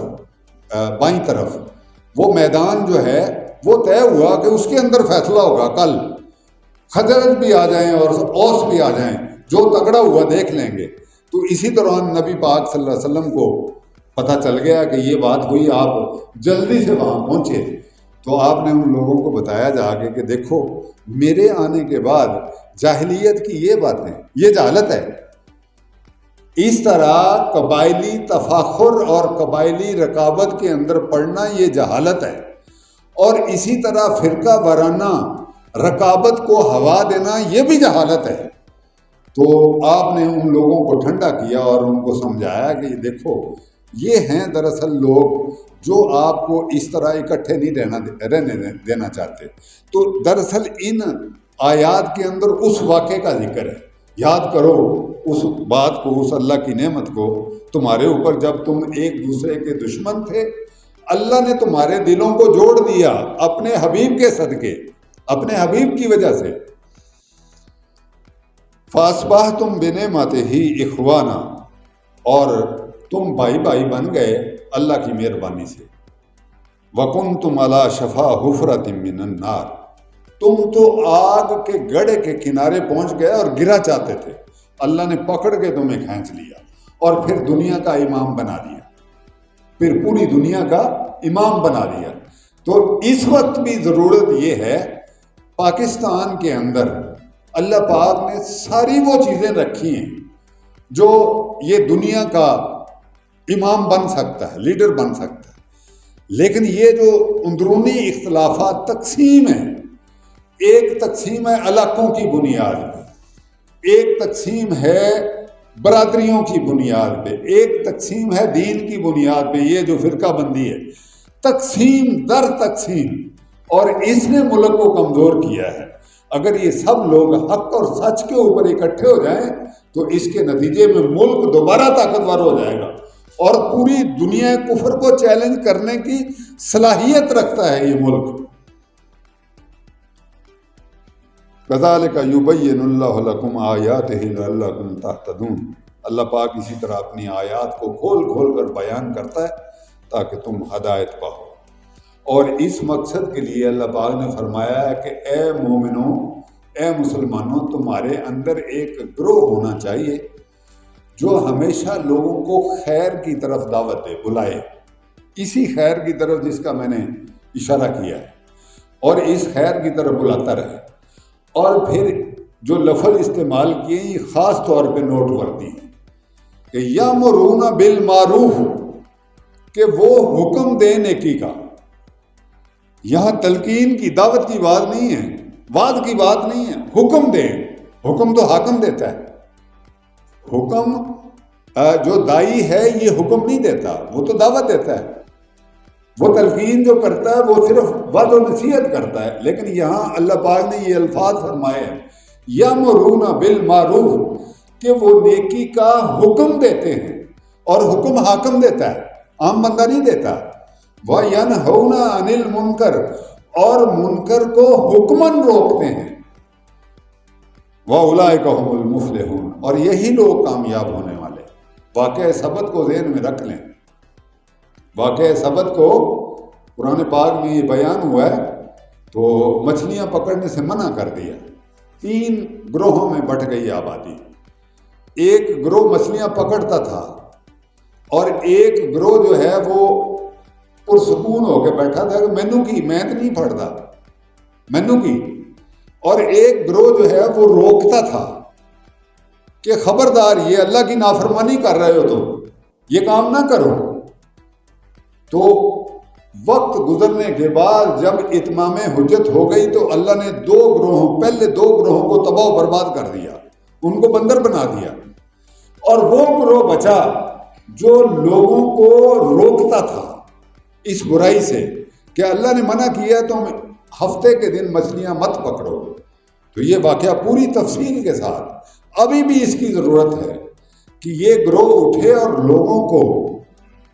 بائیں طرف وہ میدان جو ہے وہ طے ہوا کہ اس کے اندر فیصلہ ہوگا کل، خزرج بھی آ جائیں اور اوس بھی آ جائیں، جو تگڑا ہوا دیکھ لیں گے۔ تو اسی دوران نبی پاک صلی اللہ علیہ وسلم کو پتہ چل گیا کہ یہ بات ہوئی، آپ جلدی سے وہاں پہنچے تو آپ نے ان لوگوں کو بتایا جا کے کہ دیکھو میرے آنے کے بعد جاہلیت کی یہ باتیں، یہ جہالت ہے۔ اس طرح قبائلی تفاخر اور قبائلی رقابت کے اندر پڑنا یہ جہالت ہے، اور اسی طرح فرقہ وارانہ رقابت کو ہوا دینا یہ بھی جہالت ہے۔ تو آپ نے ان لوگوں کو ٹھنڈا کیا اور ان کو سمجھایا کہ دیکھو یہ ہیں دراصل لوگ جو آپ کو اس طرح اکٹھے نہیں رہنے دینا چاہتے۔ تو دراصل ان آیات کے اندر اس واقعے کا ذکر ہے۔ یاد کرو اس بات کو، اس اللہ کی نعمت کو تمہارے اوپر جب تم ایک دوسرے کے دشمن تھے، اللہ نے تمہارے دلوں کو جوڑ دیا اپنے حبیب کے صدقے، اپنے حبیب کی وجہ سے۔ فَأَصْبَحْتُمْ بِنِعْمَتِهِ إِخْوَانًا، اور تم بھائی بھائی بن گئے اللہ کی مہربانی سے۔ وَكُنْتُمْ عَلَى شَفَا حُفْرَةٍ مِّنَ النَّارِ، تم تو آگ کے گڑھے کے کنارے پہنچ گئے اور گرا چاہتے تھے، اللہ نے پکڑ کے تمہیں کھینچ لیا اور پھر دنیا کا امام بنا دیا، پھر پوری دنیا کا امام بنا دیا۔ تو اس وقت بھی ضرورت یہ ہے، پاکستان کے اندر اللہ پاک نے ساری وہ چیزیں رکھی ہیں جو یہ دنیا کا امام بن سکتا ہے، لیڈر بن سکتا ہے، لیکن یہ جو اندرونی اختلافات تقسیم ہیں، ایک تقسیم ہے علاقوں کی بنیاد پہ، ایک تقسیم ہے برادریوں کی بنیاد پہ، ایک تقسیم ہے دین کی بنیاد پہ، یہ جو فرقہ بندی ہے، تقسیم در تقسیم، اور اس نے ملک کو کمزور کیا ہے۔ اگر یہ سب لوگ حق اور سچ کے اوپر اکٹھے ہو جائیں تو اس کے نتیجے میں ملک دوبارہ طاقتور ہو جائے گا اور پوری دنیا کفر کو چیلنج کرنے کی صلاحیت رکھتا ہے یہ ملک۔ كَذَلِكَ يُبَيِّنُ اللَّهُ لَكُمْ آيَاتِهِ لَعَلَّكُمْ تَهْتَدُونَ، اللہ پاک اسی طرح اپنی آیات کو کھول کھول کر بیان کرتا ہے تاکہ تم ہدایت پاؤ۔ اور اس مقصد کے لیے اللہ پاک نے فرمایا ہے کہ اے مومنوں، اے مسلمانوں، تمہارے اندر ایک گروہ ہونا چاہیے جو ہمیشہ لوگوں کو خیر کی طرف دعوت دے، بلائے، اسی خیر کی طرف جس کا میں نے اشارہ کیا ہے، اور اس خیر کی طرف بلاتا رہے۔ اور پھر جو لفظ استعمال کیے یہ خاص طور پہ نوٹ ورتی ہیں کہ یامرون بالمعروف، کہ وہ حکم دے نیکی کا۔ یہاں تلقین کی، دعوت کی بات نہیں ہے، وعد کی بات نہیں ہے، حکم دے۔ حکم تو حاکم دیتا ہے، حکم جو دائی ہے یہ حکم نہیں دیتا، وہ تو دعوت دیتا ہے، وہ تلقین جو کرتا ہے وہ صرف وعد و نصیحت کرتا ہے۔ لیکن یہاں اللہ پاک نے یہ الفاظ فرمائے ہیں یامرون بالمعروف، کہ وہ نیکی کا حکم دیتے ہیں، اور حکم حاکم دیتا ہے، عام بندہ نہیں دیتا۔ وَيَنْهَوْنَ عَنِ الْمُنْكَرِ، اور منکر کو حکماً روکتے ہیں۔ وَأُولَئِكَ هُمُ الْمُفْلِحُونَ، اور یہی لوگ کامیاب ہونے والے۔ واقعہ سبت کو ذہن میں رکھ لیں، واقعہ سبت کو قرآن پاک میں یہ بیان ہوا ہے تو مچھلیاں پکڑنے سے منع کر دیا۔ 3 گروہوں میں بٹ گئی آبادی، ایک گروہ مچھلیاں پکڑتا تھا اور ایک گروہ جو ہے وہ پرسکون ہو کے بیٹھا تھا کہ مینوں کی، میں تو نہیں پھڑتا، مینوں کی۔ اور ایک گروہ جو ہے وہ روکتا تھا کہ خبردار یہ اللہ کی نافرمانی کر رہے ہو، تو یہ کام نہ کرو۔ تو وقت گزرنے کے بعد جب اتمام حجت ہو گئی تو اللہ نے 2 گروہوں، پہلے 2 گروہوں کو تباہ و برباد کر دیا، ان کو بندر بنا دیا، اور وہ گروہ بچا جو لوگوں کو روکتا تھا اس برائی سے کہ اللہ نے منع کیا تم ہفتے کے دن مچھلیاں مت پکڑو۔ تو یہ واقعہ پوری تفصیل کے ساتھ ابھی بھی اس کی ضرورت ہے کہ یہ گروہ اٹھے اور لوگوں کو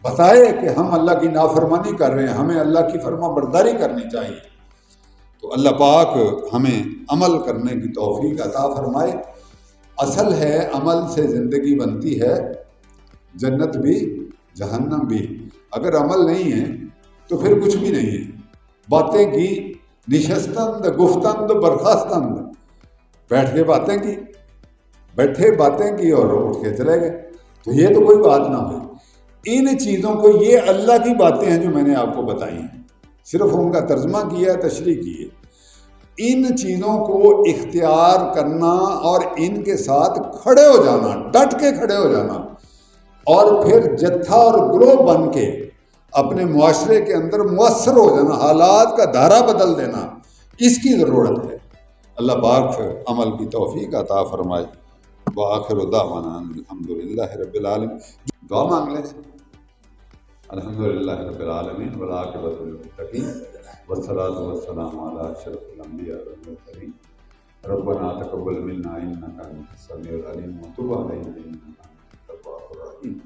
بتائے کہ ہم اللہ کی نافرمانی کر رہے ہیں، ہمیں اللہ کی فرما برداری کرنی چاہیے۔ تو اللہ پاک ہمیں عمل کرنے کی توفیق عطا فرمائے۔ اصل ہے عمل سے زندگی بنتی ہے، جنت بھی جہنم بھی۔ اگر عمل نہیں ہے تو پھر کچھ بھی نہیں ہے۔ باتیں کی، نشستند گفتند برخاستند، بیٹھ کے باتیں کی، بیٹھے باتیں کی اور اٹھ کے چلے گئے، تو یہ تو کوئی بات نہ ہوئی۔ ان چیزوں کو، یہ اللہ کی باتیں ہیں جو میں نے آپ کو بتائی ہیں، صرف ان کا ترجمہ کیا ہے، تشریح کی ہے۔ ان چیزوں کو اختیار کرنا اور ان کے ساتھ کھڑے ہو جانا، ڈٹ کے کھڑے ہو جانا، اور پھر جتھا اور گروہ بن کے اپنے معاشرے کے اندر مؤثر ہو جانا، حالات کا دھارا بدل دینا، اس کی ضرورت ہے۔ اللہ پاک عمل کی توفیق عطا فرمائے۔ وآخر دعوانا الحمدللہ رب العالمین۔ دعا مانگ لیں۔ الحمدللہ رب العالمین والعاقبۃ للمتقین والصلاۃ والسلام علی اشرف الانبیاء والمرسلین۔ ربنا تقبل منا انک انت السمیع العلیم وتب علینا انک انت التواب الرحیم۔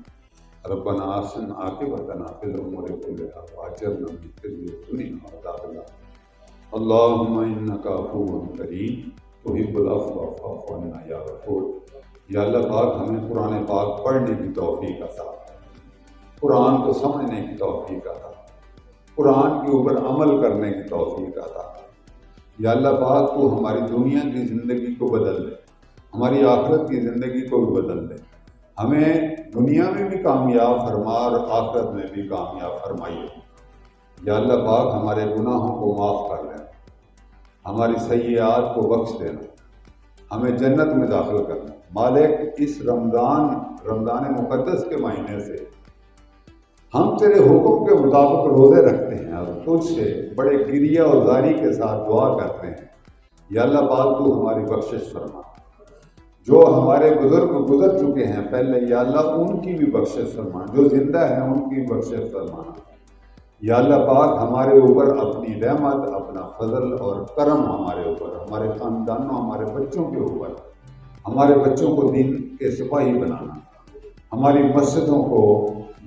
ربنا احسن عاقبتنا فی الامور کلها واجرنا من خزي الدنیا وعذاب الآخرة۔ اللهم انک عفو کریم تحب العفو فاعف عنا یا غفور۔ یا اللہ پاک ہمیں قرآن پاک پڑھنے کی توفیق عطا، قرآن کو سمجھنے کی توفیق عطا، قرآن کے اوپر عمل کرنے کی توفیق عطا۔ یا اللہ پاک تو ہماری دنیا کی زندگی کو بدل دے، ہماری آخرت کی زندگی کو بھی بدل دے، ہمیں دنیا میں بھی کامیاب فرما اور آخرت میں بھی کامیاب فرمائیے۔ یا اللہ پاک ہمارے گناہوں کو معاف کر لینا، ہماری سیئات کو بخش دینا، ہمیں جنت میں داخل کرنا۔ مالک اس رمضان مقدس کے مہینے سے ہم تیرے حکم کے مطابق روزے رکھتے ہیں اور تجھ سے بڑے گریہ اور زاری کے ساتھ دعا کرتے ہیں۔ یا اللہ پاک تو ہماری بخشش فرما، جو ہمارے بزرگ گزر چکے ہیں پہلے، یا اللہ ان کی بھی بخشش فرما، جو زندہ ہیں ان کی بخشش فرمانا۔ یا اللہ پاک ہمارے اوپر اپنی رحمت، اپنا فضل اور کرم ہمارے اوپر، ہمارے خاندانوں، ہمارے بچوں کے اوپر، ہمارے بچوں کو دین کے سپاہی بنانا، ہماری مسجدوں کو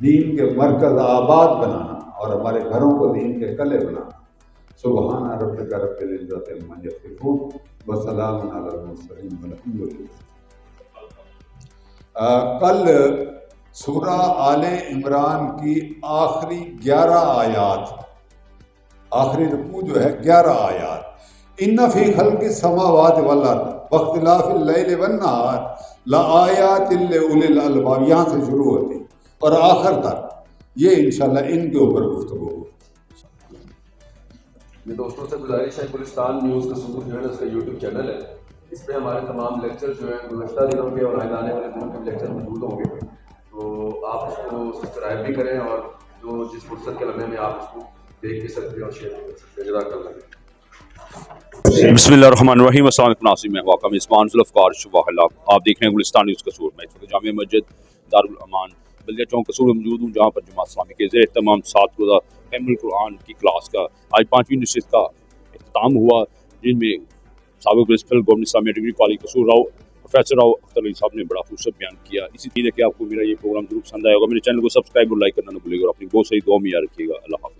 دین کے مرکز آباد بنانا، اور ہمارے گھروں کو دین کے قلعے بنانا۔ سبحان ربک رب العزت عما یصفون وسلام علی المرسلین والحمد للہ۔ کل سورہ آل عمران کی آخری 11 آیات، آخری رکوع جو ہے 11 آیات، ان فی خلق السماوات والارض واختلاف اللیل والنہار لآیات لأولی الالباب، یہاں سے شروع ہوتی اور آخر تک یہ انشاءاللہ ان کے اوپر گفتگو ہو۔ یہ دوستوں سے گزارش ہے، گلستان نیوز قصور جو ہے اس کا یوٹیوب چینل ہے، اس پہ ہمارے تمام لیکچر جو ہیں گزشتہ دنوں کے اور آنے والے دنوں کے لیکچر موجود ہوں گے، تو آپ اس کو سبسکرائب بھی کریں، اور جو جس فرصت کے لمحے میں آپ اس کو دیکھ بھی سکتے ہیں اور شیئر بھی کر سکتے ہیں۔ جزاک اللہ۔ بسم اللہ الرحمن الرحیم۔ السلام علیکم ناظرین، میں واقع میزبان ذوالفقار شفاء اللہ، آپ دیکھ رہے ہیں گلستان نیوز قصور۔ میں اس وقت جامع مسجد دارالامان بلدیہ چوک قصور میں موجود ہوں، جہاں پر جماعت اسلامی کے زیر اہتمام 7 روزہ فہم القرآن کی کلاس کا آج 5ویں نشست کا اختتام ہوا، جن میں سابق پرنسپل گورنمنٹ اسلامیہ ڈگری کالج قصور راؤ پروفیسر راؤ اختر علی صاحب نے بڑا خوبصورت بیان کیا۔ اسی طرح کہ آپ کو میرا یہ پروگرام ضرور پسند آئے ہوگا۔ میرے چینل کو سبسکرائب اور لائک کرنا نہ بھولے گا، اور اپنی بہت ساری دعا میں یاد رکھیے گا۔ اللہ حافظ۔